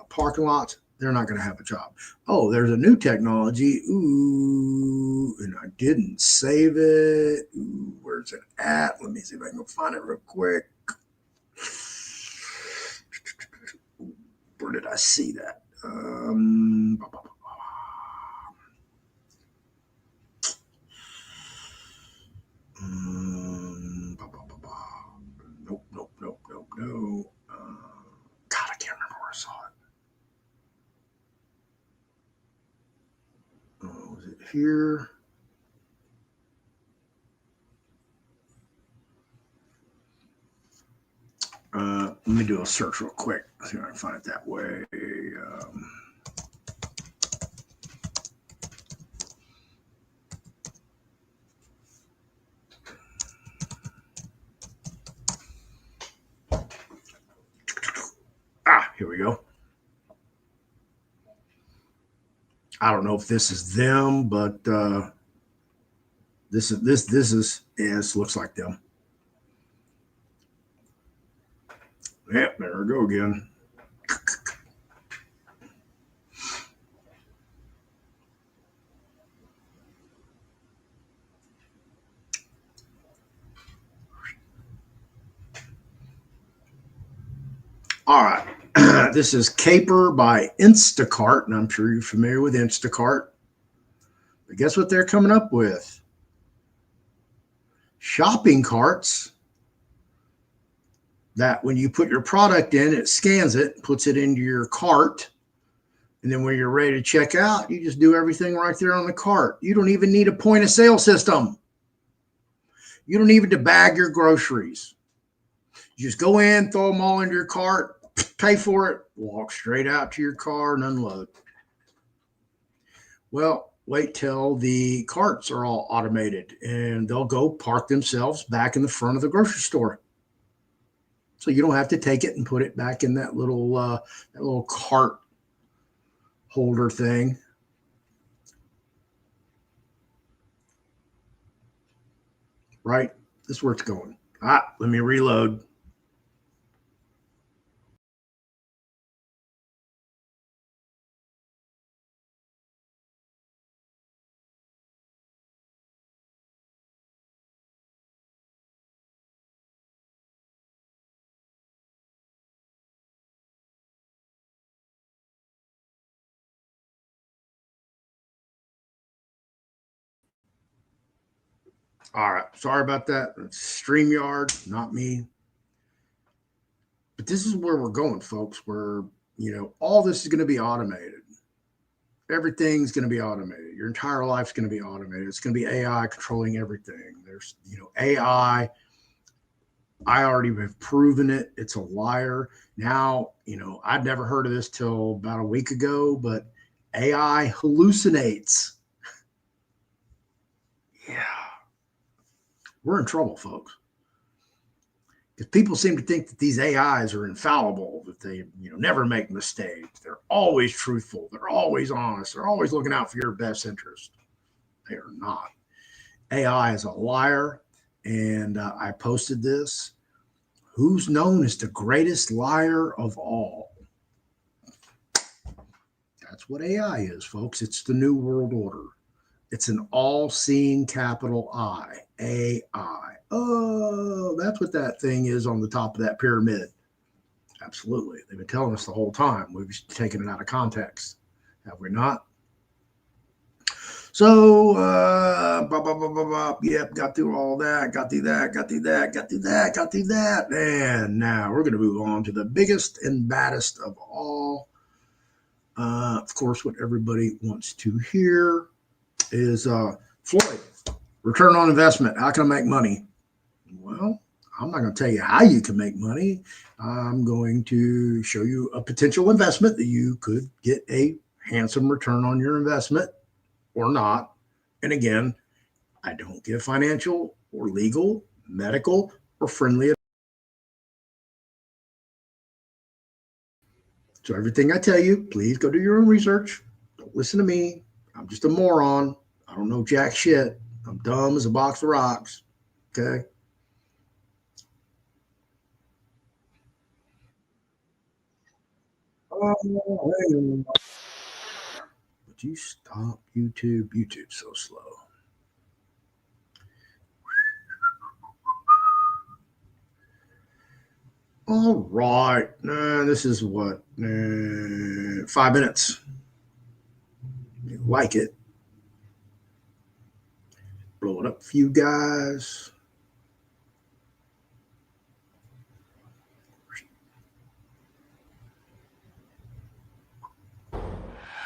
parking lots, they're not going to have a job. Oh, there's a new technology. Ooh, and I didn't save it. Ooh, where's it at? Let me see if I can find it real quick. Where did I see that? Nope. God, I can't remember where I saw it. Was it here? Let me do a search real quick. See if I can find it that way. Here we go. I don't know if this is them, but this looks like them. Yep, there we go again. All right. This is Caper by Instacart, and I'm sure you're familiar with Instacart. But guess what they're coming up with? Shopping carts that when you put your product in, it scans it, puts it into your cart, and then when you're ready to check out, you just do everything right there on the cart. You don't even need a point of sale system. You don't even need to bag your groceries. You just go in, throw them all into your cart, pay for it, walk straight out to your car and unload. Well, wait till the carts are all automated and they'll go park themselves back in the front of the grocery store. So you don't have to take it and put it back in that little cart holder thing. Right? This is where it's going. Let me reload. All right. Sorry about that. It's StreamYard, not me. But this is where we're going, folks, where, all this is going to be automated. Everything's going to be automated. Your entire life's going to be automated. It's going to be AI controlling everything. There's, AI. I already have proven it. It's a liar. Now, I'd never heard of this till about a week ago, but AI hallucinates. Yeah. We're in trouble, folks. Because people seem to think that these AIs are infallible, that they, never make mistakes. They're always truthful. They're always honest. They're always looking out for your best interest. They are not. AI is a liar. And I posted this. Who's known as the greatest liar of all? That's what AI is, folks. It's the new world order. It's an all-seeing capital I, AI. Oh, that's what that thing is on the top of that pyramid. Absolutely. They've been telling us the whole time. We've just taken it out of context. Have we not? So, yep, got through all that, got through that. And now we're going to move on to the biggest and baddest of all Of course, what everybody wants to hear is Floyd, return on investment. How can I make money? Well, I'm not going to tell you how you can make money. I'm going to show you a potential investment that you could get a handsome return on your investment or not. And again, I don't give financial or legal, medical, or friendly advice. So everything I tell you, please go do your own research. Don't listen to me. I'm just a moron. I don't know jack shit. I'm dumb as a box of rocks. Okay. Would you stop YouTube? YouTube's so slow. All right. This is what? 5 minutes. You like it. Blow it up for you guys.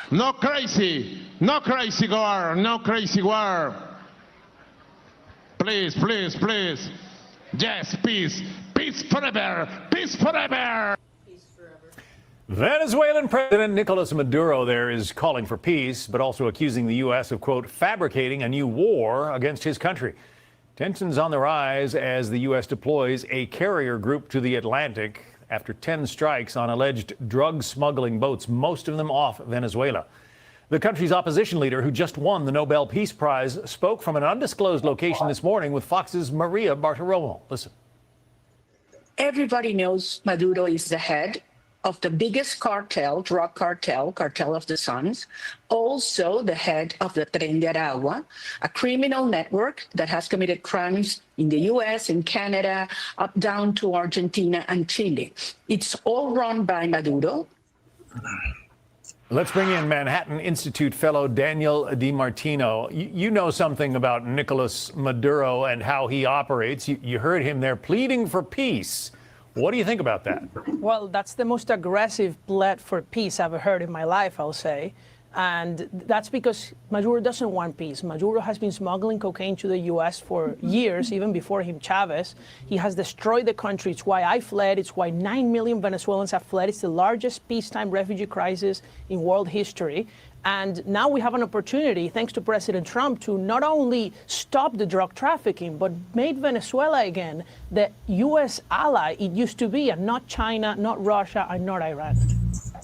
No crazy war, no crazy war. Please, please, please. Yes, peace, peace forever, peace forever. Venezuelan President Nicolas Maduro there is calling for peace, but also accusing the U.S. of, quote, fabricating a new war against his country. Tensions on the rise as the U.S. deploys a carrier group to the Atlantic after 10 strikes on alleged drug smuggling boats, most of them off Venezuela. The country's opposition leader, who just won the Nobel Peace Prize, spoke from an undisclosed location this morning with Fox's Maria Bartiromo. Listen. Everybody knows Maduro is the head of the biggest cartel, drug cartel, Cartel of the Suns, also the head of the Tren de Aragua, a criminal network that has committed crimes in the US, in Canada, up down to Argentina and Chile. It's all run by Maduro. Let's bring in Manhattan Institute fellow Daniel DiMartino. You know something about Nicolas Maduro and how he operates. You heard him there pleading for peace. What do you think about that? Well, that's the most aggressive plea for peace I've ever heard in my life, I'll say. And that's because Maduro doesn't want peace. Maduro has been smuggling cocaine to the U.S. for years, even before him, Chavez. He has destroyed the country. It's why I fled. It's why 9 million Venezuelans have fled. It's the largest peacetime refugee crisis in world history. And now we have an opportunity, thanks to President Trump, to not only stop the drug trafficking, but make Venezuela again the U.S. ally it used to be, and not China, not Russia, and not Iran.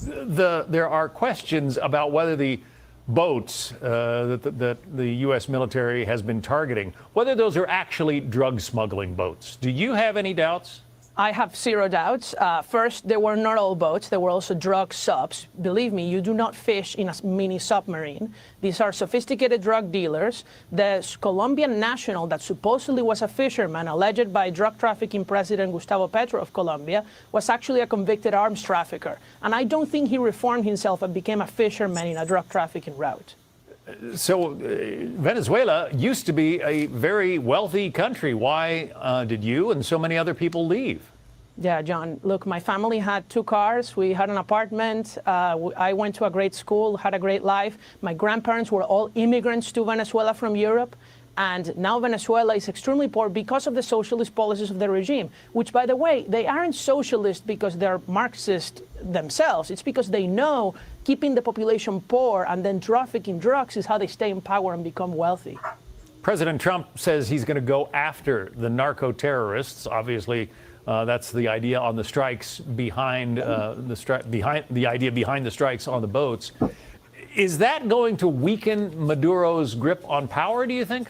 There are questions about whether the boats that the U.S. military has been targeting, whether those are actually drug smuggling boats. Do you have any doubts? I have zero doubts. First, there were not all boats. There were also drug subs. Believe me, you do not fish in a mini submarine. These are sophisticated drug dealers. The Colombian national that supposedly was a fisherman, alleged by drug trafficking president Gustavo Petro of Colombia, was actually a convicted arms trafficker. And I don't think he reformed himself and became a fisherman in a drug trafficking route. So Venezuela used to be a very wealthy country. Why did you and so many other people leave? Yeah, John, look, my family had 2 cars. We had an apartment. I went to a great school, had a great life. My grandparents were all immigrants to Venezuela from Europe. And now Venezuela is extremely poor because of the socialist policies of the regime, which, by the way, they aren't socialist because they're Marxist themselves. It's because they know keeping the population poor and then trafficking drugs is how they stay in power and become wealthy. President Trump says he's going to go after the narco-terrorists. Obviously, that's the idea on the strikes behind the idea behind the strikes on the boats. Is that going to weaken Maduro's grip on power, do you think?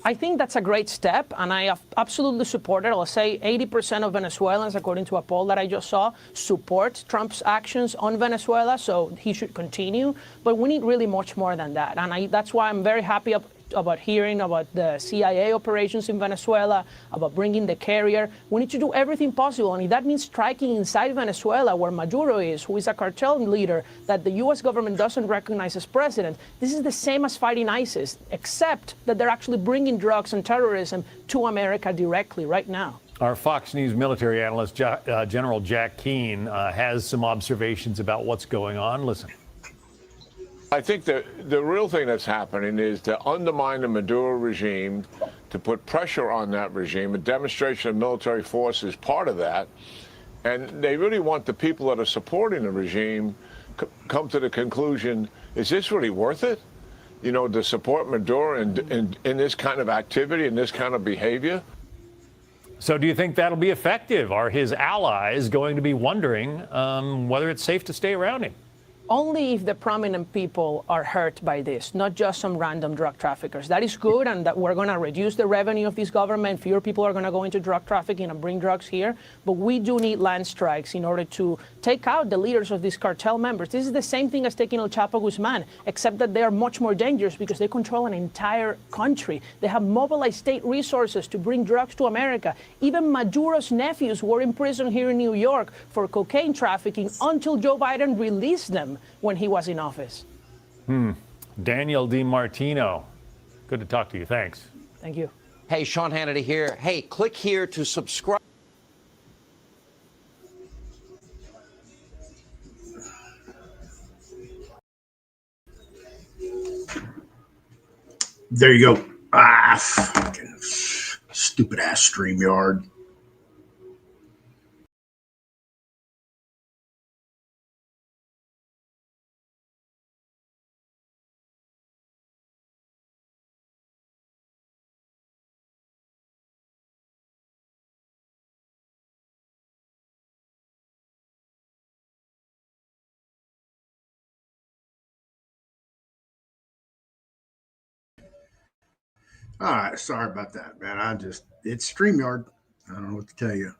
I think that's a great step, and I absolutely support it. I'll say 80% of Venezuelans, according to a poll that I just saw, support Trump's actions on Venezuela, so he should continue. But we need really much more than that, and that's why I'm very happy about hearing about the CIA operations in Venezuela, about bringing the carrier. We need to do everything possible, and if that means striking inside Venezuela, where Maduro is, who is a cartel leader that the U.S. government doesn't recognize as president. This is the same as fighting ISIS, except that they're actually bringing drugs and terrorism to America directly right now. Our Fox News military analyst, General Jack Keane, has some observations about what's going on. Listen. I think the real thing that's happening is to undermine the Maduro regime, to put pressure on that regime. A demonstration of military force is part of that. And they really want the people that are supporting the regime come to the conclusion, is this really worth it? You know, to support Maduro in this kind of activity and this kind of behavior? So do you think that'll be effective? Are his allies going to be wondering whether it's safe to stay around him? Only if the prominent people are hurt by this, not just some random drug traffickers. That is good, and that we're going to reduce the revenue of this government. Fewer people are going to go into drug trafficking and bring drugs here. But we do need land strikes in order to take out the leaders of these cartel members. This is the same thing as taking El Chapo Guzman, except that they are much more dangerous because they control an entire country. They have mobilized state resources to bring drugs to America. Even Maduro's nephews were in prison here in New York for cocaine trafficking until Joe Biden released them when he was in office. Daniel DiMartino, good to talk to you. Thanks. Thank you. Hey, Sean Hannity here. Hey, click here to subscribe. There you go. Fucking stupid ass StreamYard. All right, sorry about that, man. It's StreamYard. I don't know what to tell you.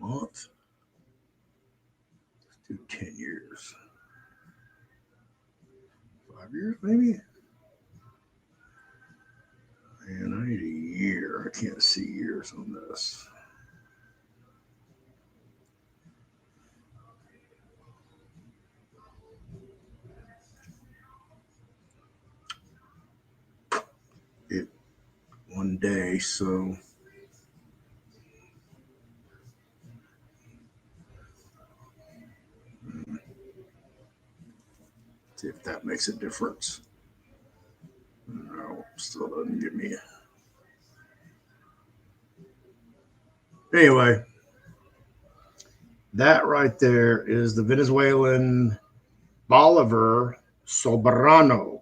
Month. Let's do 10 years. 5 years, maybe? Man, I need a year. I can't see years on this. One day, so see if that makes a difference. No, still doesn't give me. Anyway, that right there is the Venezuelan Bolivar Soberano,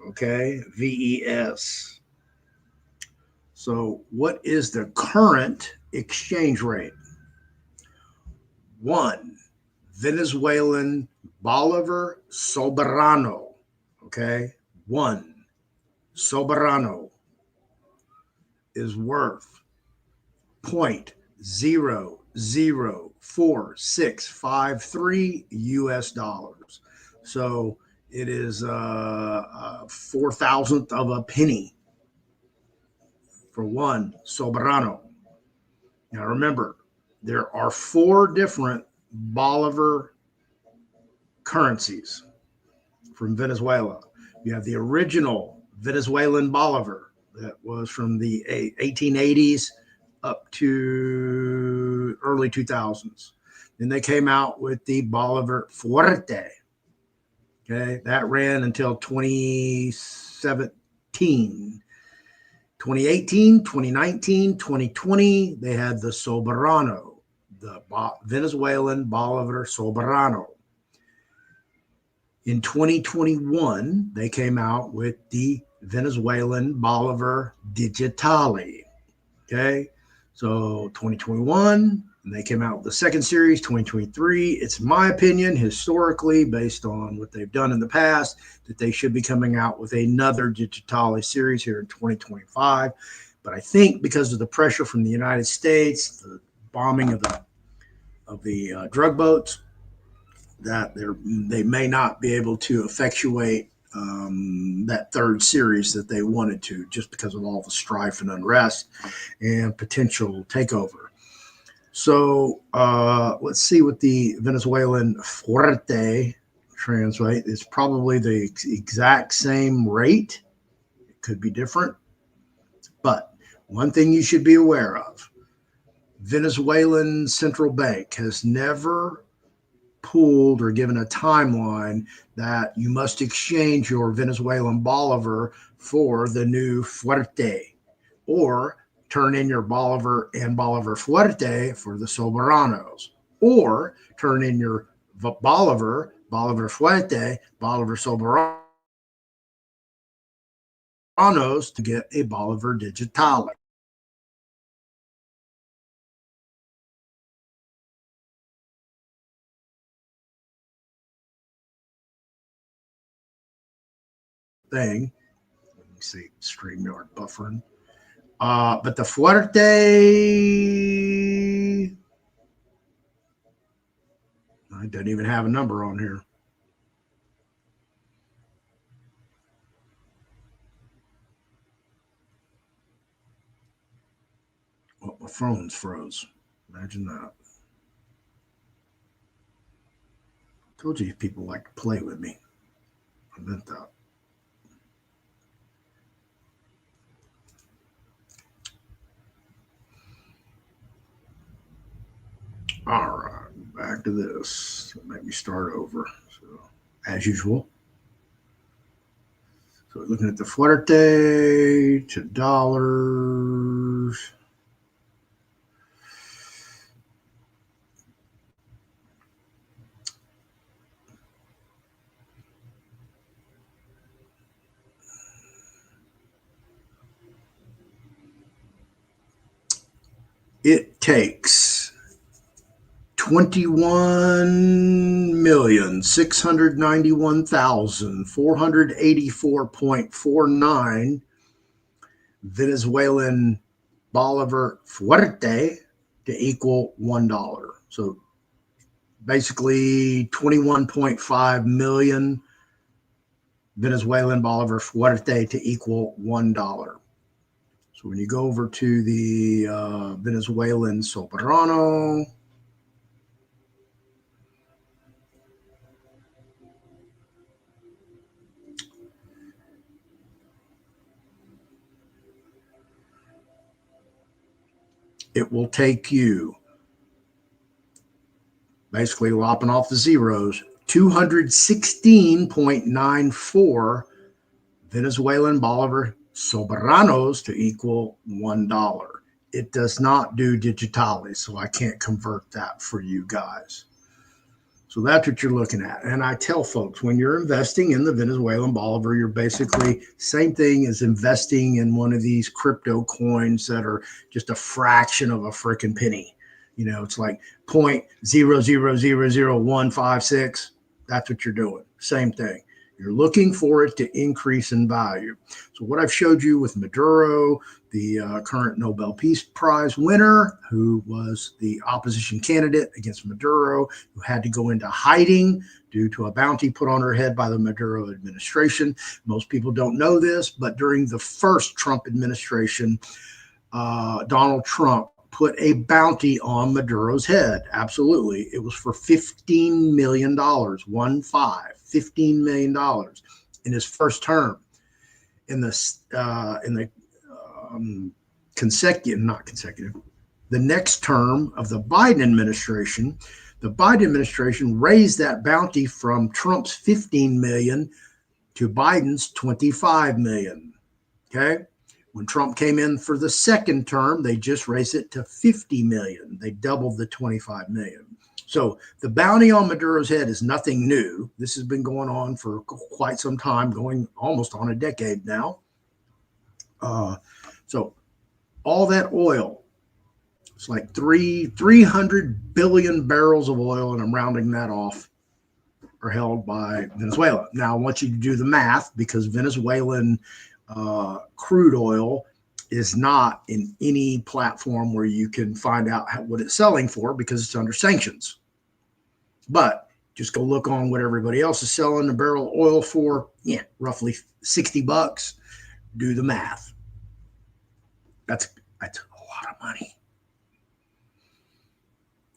okay, VES. So what is the current exchange rate? 1 Venezuelan Bolivar Soberano, okay? 1 Soberano is worth 0.004653 US dollars. So it is 4,000th of a penny for 1 Soberano. Now remember, there are 4 different Bolivar currencies from Venezuela. You have the original Venezuelan Bolivar that was from the 1880s up to early 2000s. Then they came out with the Bolivar Fuerte. Okay, that ran until 2017. 2018, 2019, 2020, they had the Soberano, the Venezuelan Bolivar Soberano. In 2021, they came out with the Venezuelan Bolivar Digitale. Okay, so 2021, and they came out with the second series, 2023. It's my opinion, historically, based on what they've done in the past, that they should be coming out with another Digitale series here in 2025. But I think because of the pressure from the United States, the bombing of the drug boats, that they may not be able to effectuate that third series that they wanted to, just because of all the strife and unrest and potential takeover. So let's see what the Venezuelan Fuerte translate. It's probably the exact same rate. It could be different. But one thing you should be aware of, Venezuelan central bank has never pulled or given a timeline that you must exchange your Venezuelan bolivar for the new fuerte, or turn in your bolivar and bolivar fuerte for the soberanos, or turn in your bolivar, bolivar fuerte, bolivar soberanos to get a bolivar digitale. Thing. Let me see, StreamYard buffering. But the fuerte, I don't even have a number on here. Well, my phone's froze. Imagine that. Told you people like to play with me. I meant that. All right, back to this. Make me start over. So, as usual. So, looking at the fuerte to dollars. It takes 21,691,484.49 Venezuelan bolivar fuerte to equal $1. So basically 21.5 million Venezuelan bolivar fuerte to equal $1. So when you go over to the Venezuelan soberano, it will take you, basically lopping off the zeros, 216.94 Venezuelan bolivar soberanos to equal $1. It does not do digitales, so I can't convert that for you guys. So that's what you're looking at. And I tell folks, when you're investing in the Venezuelan bolivar, you're basically same thing as investing in one of these crypto coins that are just a fraction of a freaking penny. You know, it's like 0.0000156. That's what you're doing. Same thing. You're looking for it to increase in value. So what I've showed you with Maduro, the current Nobel Peace Prize winner, who was the opposition candidate against Maduro, who had to go into hiding due to a bounty put on her head by the Maduro administration. Most people don't know this, but during the first Trump administration, Donald Trump put a bounty on Maduro's head. Absolutely. It was for $15 million, $15 million in his first term. In the the next term of the Biden administration raised that bounty from Trump's 15 million to Biden's 25 million. Okay. When Trump came in for the second term, they just raised it to 50 million. They doubled the 25 million. So the bounty on Maduro's head is nothing new. This has been going on for quite some time, going almost on a decade now. So all that oil, it's like 300 billion barrels of oil, and I'm rounding that off, are held by Venezuela. Now, I want you to do the math, because Venezuelan crude oil is not in any platform where you can find out what it's selling for, because it's under sanctions. But just go look on what everybody else is selling a barrel of oil for. Yeah, roughly $60. Do the math. That's a lot of money.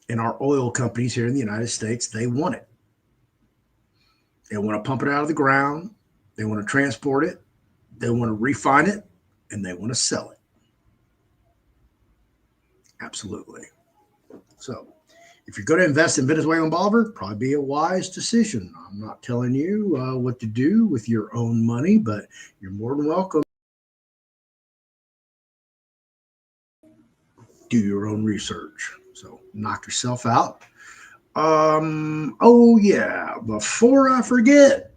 And our oil companies here in the United States, they want it. They want to pump it out of the ground. They want to transport it. They want to refine it, and they want to sell it. Absolutely. So If you're going to invest in Venezuelan bolivar, probably be a wise decision. I'm not telling you what to do with your own money, but you're more than welcome. Do your own research. So knock yourself out. Oh yeah, before I forget,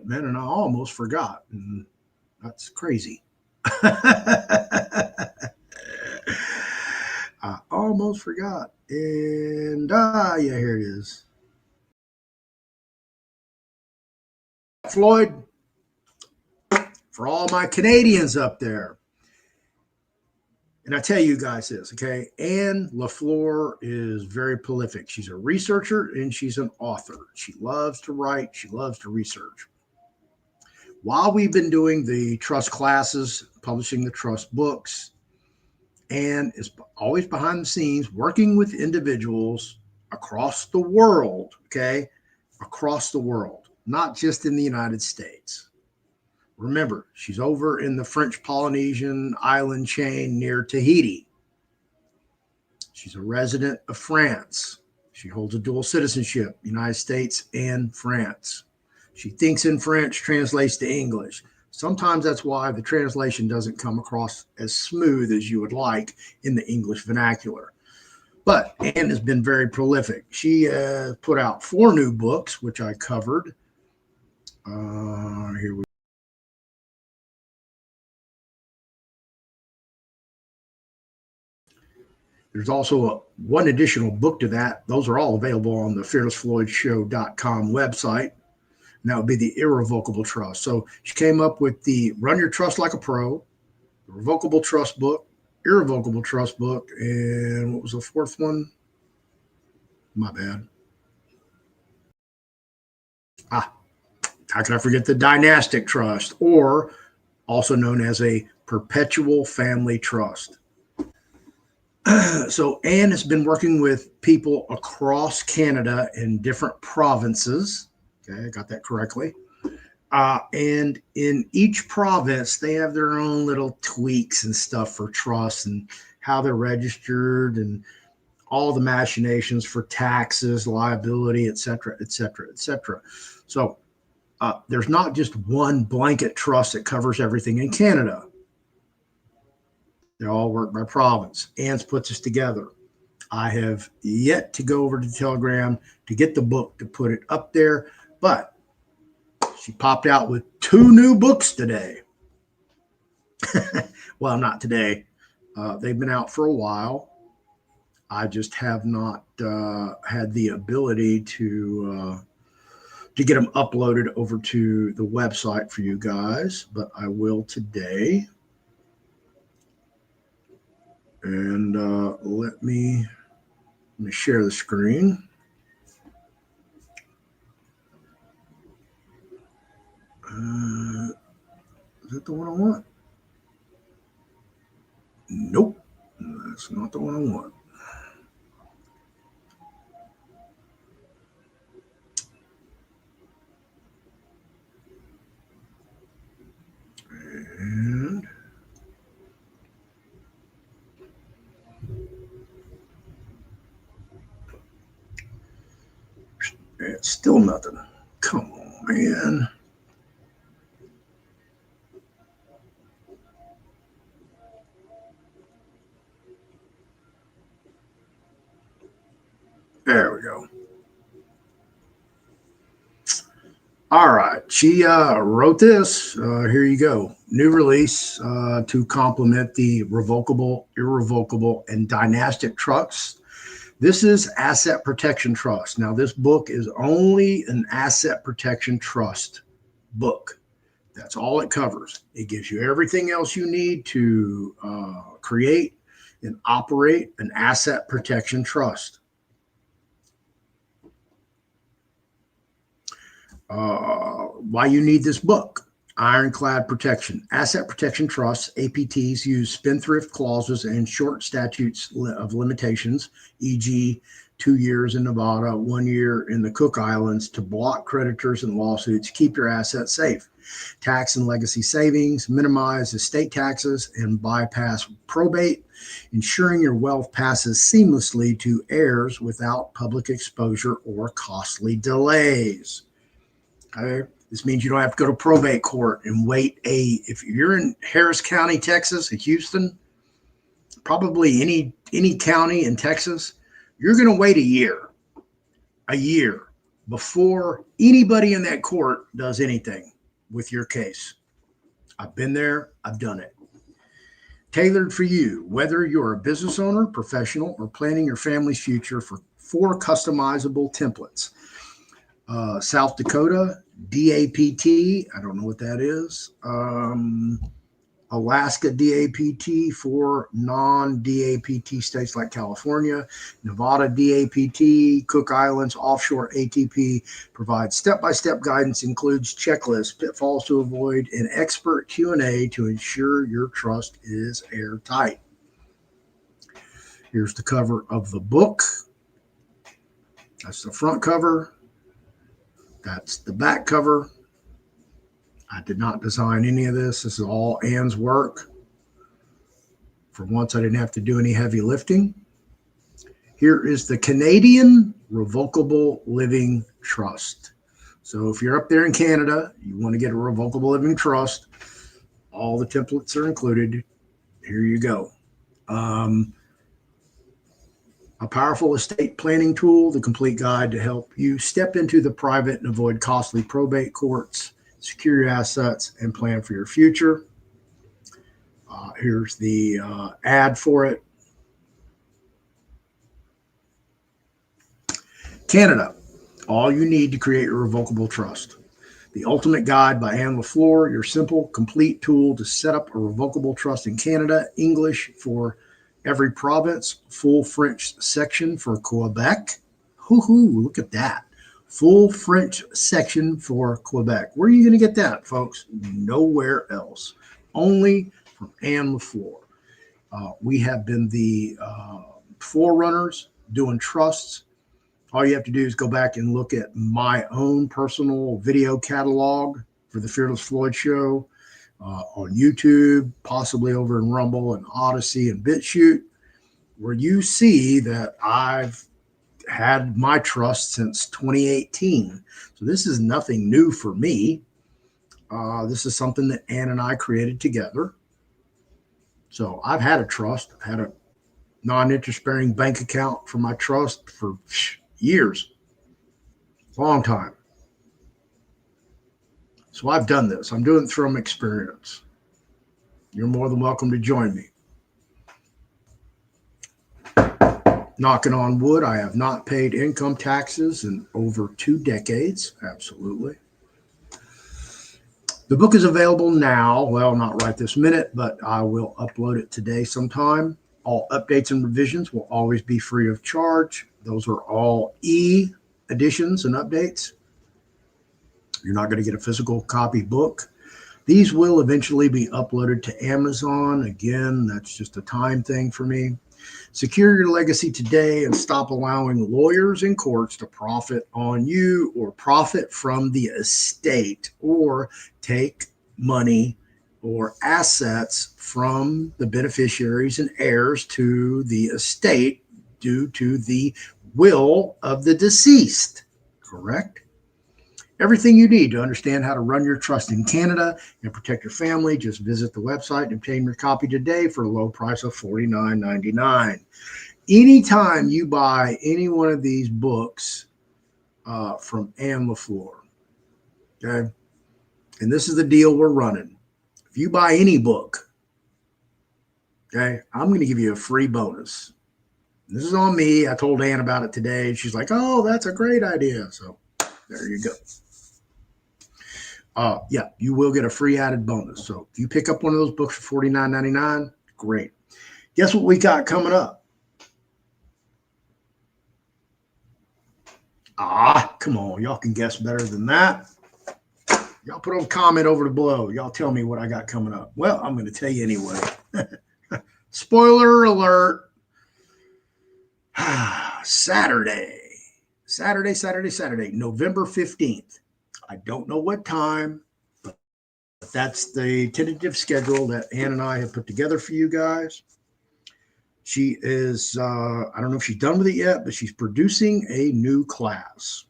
man, and I almost forgot. And that's crazy. I almost forgot. And yeah, here it is. Floyd, for all my Canadians up there. And I tell you guys this, okay? Anne LaFleur is very prolific. She's a researcher and she's an author. She loves to write. She loves to research. While we've been doing the trust classes, publishing the trust books, Anne is always behind the scenes working with individuals across the world, okay? Across the world, not just in the United States. Remember, she's over in the French Polynesian island chain near Tahiti. She's a resident of France. She holds a dual citizenship, United States and France. She thinks in French, translates to English. Sometimes that's why the translation doesn't come across as smooth as you would like in the English vernacular. But Anne has been very prolific. She put out 4 new books, which I covered. Here we go. There's also one additional book to that. Those are all available on the fearlessfloydshow.com website. And that would be the Irrevocable Trust. So she came up with the Run Your Trust Like a Pro, the Revocable Trust book, Irrevocable Trust book, and what was the 4th one? My bad. How can I forget the Dynastic Trust, or also known as a Perpetual Family Trust? So Anne has been working with people across Canada in different provinces. Okay, I got that correctly. And in each province, they have their own little tweaks and stuff for trusts and how they're registered and all the machinations for taxes, liability, et cetera, et cetera, et cetera. So there's not just one blanket trust that covers everything in Canada. They all work by province. Anne's puts us together. I have yet to go over to Telegram to get the book to put it up there, but she popped out with 2 new books today. Well, not today. They've been out for a while. I just have not had the ability to get them uploaded over to the website for you guys, but I will today. And let me share the screen. Is that the one I want? Nope, that's not the one I want. And it's still nothing. Come on, man. There we go. All right. She wrote this. Here you go. New release to complement the revocable, irrevocable, and dynastic trusts. This is Asset Protection Trust. Now, this book is only an asset protection trust book. That's all it covers. It gives you everything else you need to create and operate an asset protection trust. Why you need this book. Ironclad protection. Asset protection trusts, APTs, use spendthrift clauses and short statutes of limitations, e.g., 2 years in Nevada, 1 year in the Cook Islands to block creditors and lawsuits, keep your assets safe. Tax and legacy savings, minimize estate taxes, and bypass probate, ensuring your wealth passes seamlessly to heirs without public exposure or costly delays. Okay? This means you don't have to go to probate court and wait if you're in Harris County, Texas, in Houston, probably any county in Texas, you're going to wait a year before anybody in that court does anything with your case. I've been there. I've done it. Tailored for you, whether you're a business owner, professional, or planning your family's future, for 4 customizable templates. South Dakota, DAPT, I don't know what that is. Alaska DAPT for non-DAPT states like California. Nevada DAPT, Cook Islands offshore ATP provides step-by-step guidance, includes checklists, pitfalls to avoid, and expert Q&A to ensure your trust is airtight. Here's the cover of the book. That's the front cover. That's the back cover. I did not design any of this. This is all Ann's work. For once, I didn't have to do any heavy lifting. Here is the Canadian Revocable Living Trust. So if you're up there in Canada, you want to get a revocable living trust, all the templates are included. Here you go. A powerful estate planning tool, the complete guide to help you step into the private and avoid costly probate courts, secure your assets, and plan for your future. Here's the ad for it. Canada, all you need to create your revocable trust. The Ultimate Guide by Anne LaFleur, your simple, complete tool to set up a revocable trust in Canada. English for every province, full French section for Quebec. Hoo-hoo, look at that. Full French section for Quebec. Where are you going to get that, folks? Nowhere else. Only from Anne LaFleur. We have been the forerunners doing trusts. All you have to do is go back and look at my own personal video catalog for the Fearless Floyd Show on YouTube, possibly over in Rumble and Odyssey and BitChute, where you see that I've had my trust since 2018. So this is nothing new for me. This is something that Ann and I created together. So I've had a trust. I've had a non-interest bearing bank account for my trust for years, long time. So I've done this. I'm doing it from experience. You're more than welcome to join me. Knocking on wood, I have not paid income taxes in over 2 decades. Absolutely. The book is available now. Well, not right this minute, but I will upload it today sometime. All updates and revisions will always be free of charge. Those are all e-editions and updates. You're not going to get a physical copy book. These will eventually be uploaded to Amazon. Again, that's just a time thing for me. Secure your legacy today and stop allowing lawyers and courts to profit on you or profit from the estate or take money or assets from the beneficiaries and heirs to the estate due to the will of the deceased. Correct? Everything you need to understand how to run your trust in Canada and protect your family, just visit the website and obtain your copy today for a low price of $49.99. Anytime you buy any one of these books from Anne LaFleur, okay, and this is the deal we're running. If you buy any book, okay, I'm going to give you a free bonus. This is on me. I told Anne about it today. She's like, oh, that's a great idea. So there you go. Yeah, you will get a free added bonus. So if you pick up one of those books for $49.99, great. Guess what we got coming up? Come on. Y'all can guess better than that. Y'all put a comment over below. Y'all tell me what I got coming up. Well, I'm going to tell you anyway. Spoiler alert. Saturday, November 15th. I don't know what time, but that's the tentative schedule that Ann and I have put together for you guys. She is, I don't know if she's done with it yet, but she's producing a new class.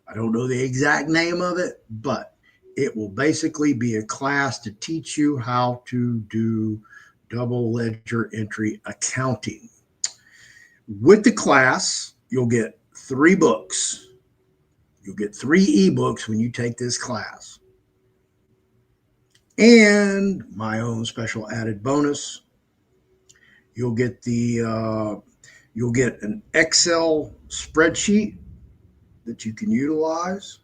I don't know the exact name of it, but it will basically be a class to teach you how to do double ledger entry accounting. With the class, you'll get 3 books. You'll get 3 ebooks when you take this class. And my own special added bonus, you'll get an Excel spreadsheet that you can utilize.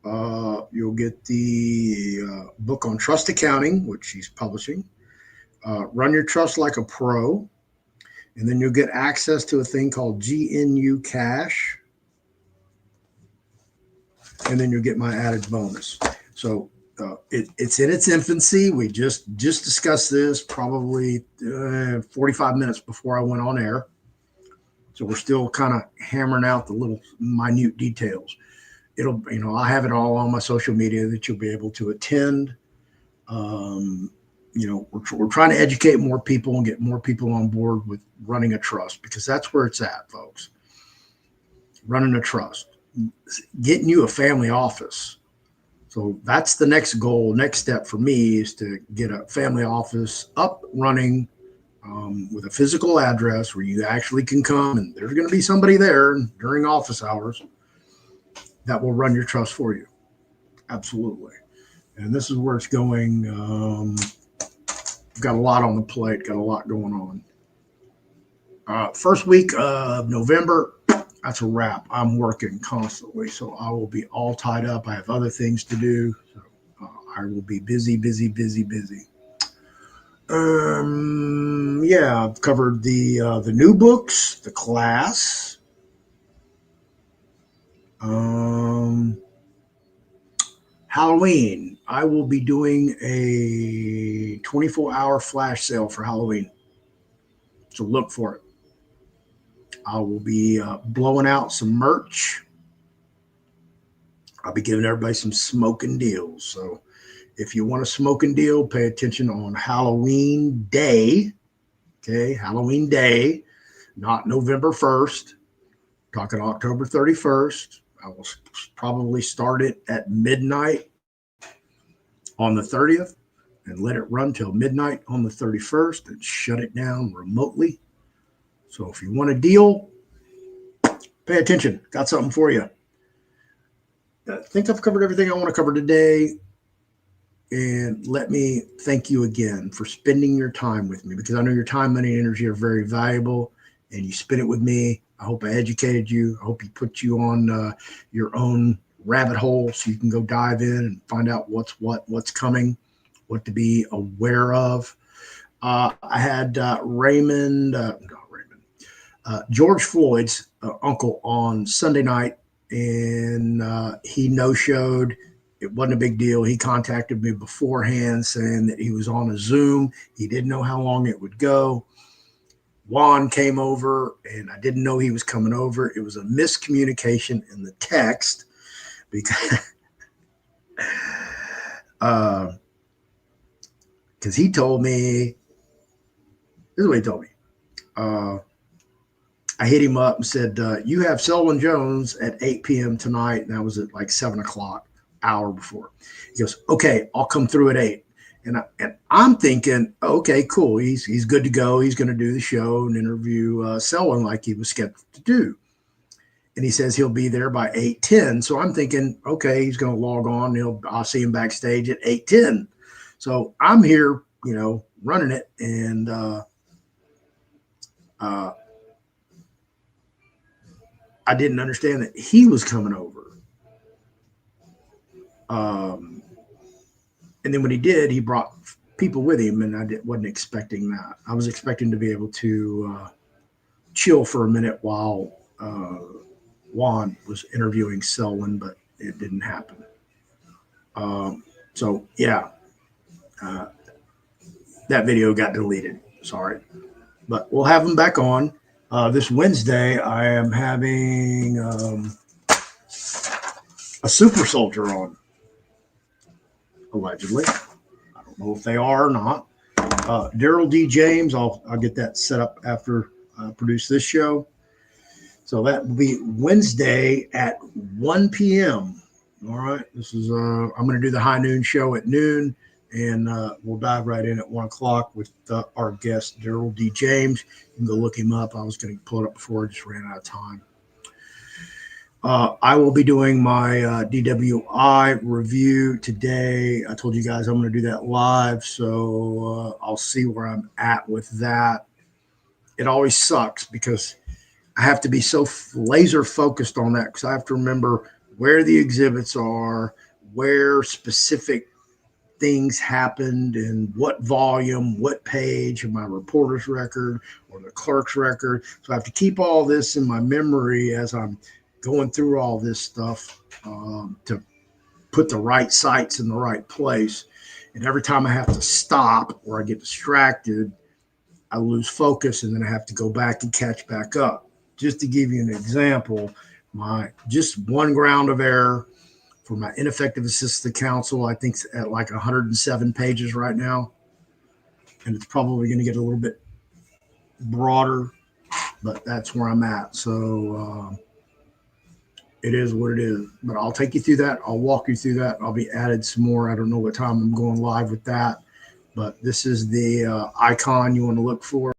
You'll get the book on trust accounting, which she's publishing. Run Your Trust Like a Pro. And then you'll get access to a thing called GNU Cash. And then you'll get my added bonus. So it's in its infancy. We just discussed this probably 45 minutes before I went on air. So we're still kind of hammering out the little minute details. I have it all on my social media that you'll be able to attend. We're trying to educate more people and get more people on board with running a trust, because that's where it's at, folks. Running a trust, getting you a family office. So that's the next goal. Next step for me is to get a family office up running with a physical address where you actually can come, and there's going to be somebody there during office hours that will run your trust for you. Absolutely. And this is where it's going. Got a lot on the plate, got a lot going on. First week of November, that's a wrap. I'm working constantly, so I will be all tied up. I have other things to do. So I will be busy. Yeah, I've covered the new books, the class. Halloween, I will be doing a 24-hour flash sale for Halloween. So look for it. I will be blowing out some merch. I'll be giving everybody some smoking deals. So if you want a smoking deal, pay attention on Halloween Day. Okay, Halloween Day, not November 1st. Talking October 31st. I will probably start it at midnight on the 30th and let it run till midnight on the 31st and shut it down remotely. So if you want a deal, pay attention. Got something for you. I think I've covered everything I want to cover today. And let me thank you again for spending your time with me, because I know your time, money, and energy are very valuable, and you spent it with me. I hope I educated you. I hope he put you on your own rabbit hole so you can go dive in and find out what's coming, what to be aware of. I had George Floyd's uncle on Sunday night, and he no-showed. It wasn't a big deal. He contacted me beforehand saying that he was on a Zoom. He didn't know how long it would go. Juan came over, and I didn't know he was coming over. It was a miscommunication in the text, because he told me, this is what he told me. I hit him up and said, you have Selwyn Jones at 8 p.m. tonight. And that was at like 7 o'clock, hour before. He goes, okay, I'll come through at 8. And I'm thinking, okay, cool. He's good to go. He's going to do the show and interview Selwyn like he was scheduled to do. And he says he'll be there by 8:10. So I'm thinking, okay, he's going to log on. I'll see him backstage at 8:10. So I'm here, running it. And I didn't understand that he was coming over. And then when he did, he brought people with him, and I wasn't expecting that. I was expecting to be able to chill for a minute while Juan was interviewing Selwyn, but it didn't happen. So, yeah, that video got deleted. Sorry. But we'll have him back on. This Wednesday, I am having a super soldier on, allegedly. I don't know if they are or not. Daryl D. James, I'll get that set up after I produce this show. So that will be Wednesday at 1 p.m. All right. This is I'm going to do the high noon show at noon, and we'll dive right in at 1 o'clock with our guest Daryl D. James. You can go look him up. I was going to pull it up before, I just ran out of time. I will be doing my DWI review today. I told you guys I'm going to do that live, so I'll see where I'm at with that. It always sucks because I have to be so laser focused on that because I have to remember where the exhibits are, where specific things happened, and what volume, what page of my reporter's record or the clerk's record. So I have to keep all this in my memory as I'm going through all this stuff to put the right sites in the right place. And every time I have to stop or I get distracted, I lose focus, and then I have to go back and catch back up. Just to give you an example, just one ground of error for my ineffective assistance to counsel, I think it's at like 107 pages right now. And it's probably going to get a little bit broader, but that's where I'm at. So it is what it is. But I'll take you through that. I'll walk you through that. I'll be added some more. I don't know what time I'm going live with that, but this is the icon you want to look for.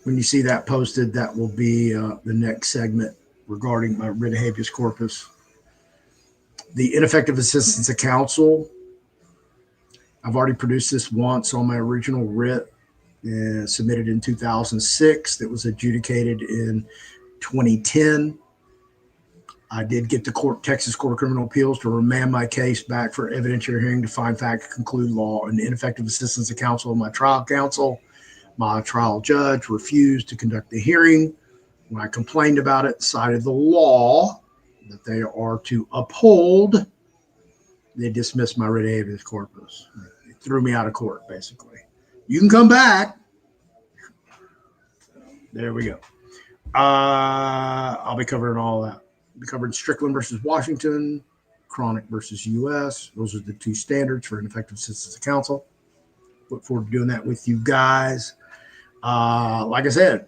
When you see that posted, that will be the next segment regarding my writ of habeas corpus. The ineffective assistance of counsel, I've already produced this once on my original writ, submitted in 2006. That was adjudicated in 2010. I did get the Texas Court of Criminal Appeals to remand my case back for evidentiary hearing to find fact, conclude law, and the ineffective assistance of counsel of my trial counsel. My trial judge refused to conduct the hearing. When I complained about it, cited the law that they are to uphold, they dismissed my writ of habeas corpus. They threw me out of court, basically. You can come back. There we go. I'll be covering all that. I'll be covering Strickland versus Washington, Chronic versus U.S. Those are the two standards for ineffective assistance of counsel. Look forward to doing that with you guys. Like I said,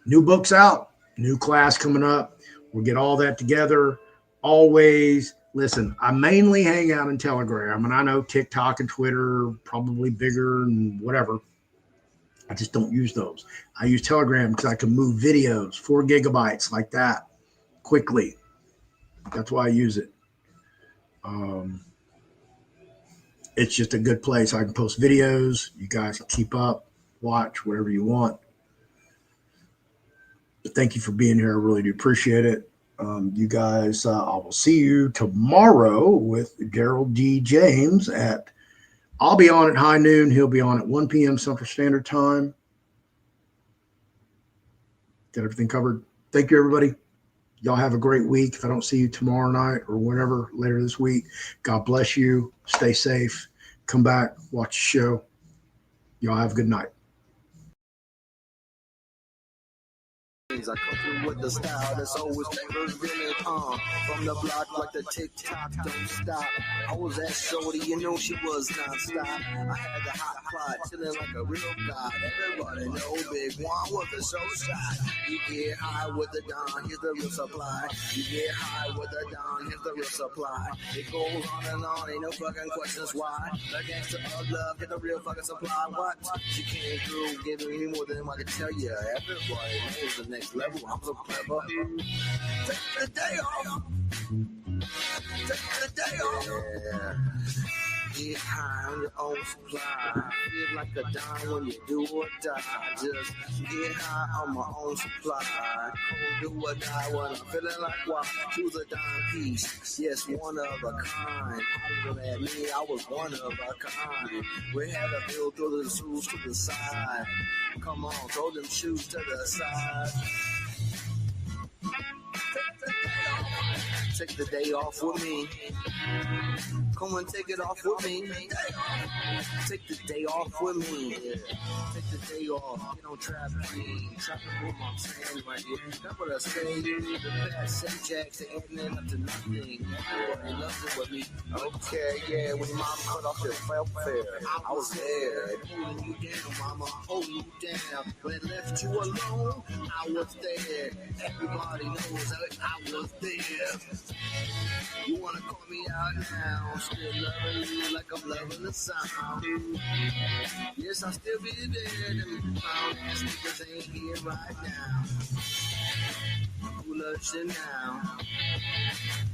new books out, new class coming up. We'll get all that together. Always, listen, I mainly hang out in Telegram, and I know TikTok and Twitter are probably bigger and whatever. I just don't use those. I use Telegram because I can move videos, 4 gigabytes like that quickly. That's why I use it. It's just a good place. I can post videos. You guys can keep up, watch whatever you want. But thank you for being here. I really do appreciate it. You guys, I will see you tomorrow with Daryl D. James I'll be on at high noon. He'll be on at 1 p.m. Central Standard Time. Got everything covered. Thank you, everybody. Y'all have a great week. If I don't see you tomorrow night or whenever later this week, God bless you. Stay safe. Come back, watch the show. Y'all have a good night. I come through with the style that's always prevented, from the block like the TikTok don't stop. I was at Shorty, you know she was non-stop. I had the hot plot, chilling like a real god. Everybody know Big One was a show shot. You get high with the Don, here's the real supply. You get high with the Don, here's the real supply. It goes on, ain't no fucking questions why. The gangster of love, get the real fucking supply. What? She came through, giving me more than I can tell you. Everybody knows the next level, I'm so clever. Take the day off. Take the day off. Yeah. Get high on your own supply. Feel like a dime when you do or die. Just get high on my own supply. Cold do or die when I'm feeling like why. Choose a dime piece. Yes, one of a kind. Hotter than me, I was one of a kind. We had a bill, throw the shoes to the side. Come on, throw them shoes to the side. Take the day off with me. Come and take it off with me. Take the day off with me. Yeah. Take the day off. Get on trap me. Trapping with my friend right here. That's what I say. The best. Say jacks to ending up to nothing. Everybody loves it with me. Okay, yeah. When mom cut off your welfare, I was there. Holding you down, mama. Holding you down. When it left you alone, I was there. Everybody knows I was there. You wanna call me out now? Still loving you like I'm loving the sound. Yes, I'll still be there. Them found ass niggas ain't here right now. Who loves you now?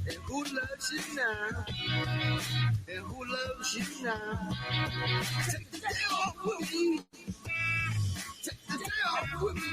And who loves you now? And who loves you now? Take the day off with me. Take the day off with me.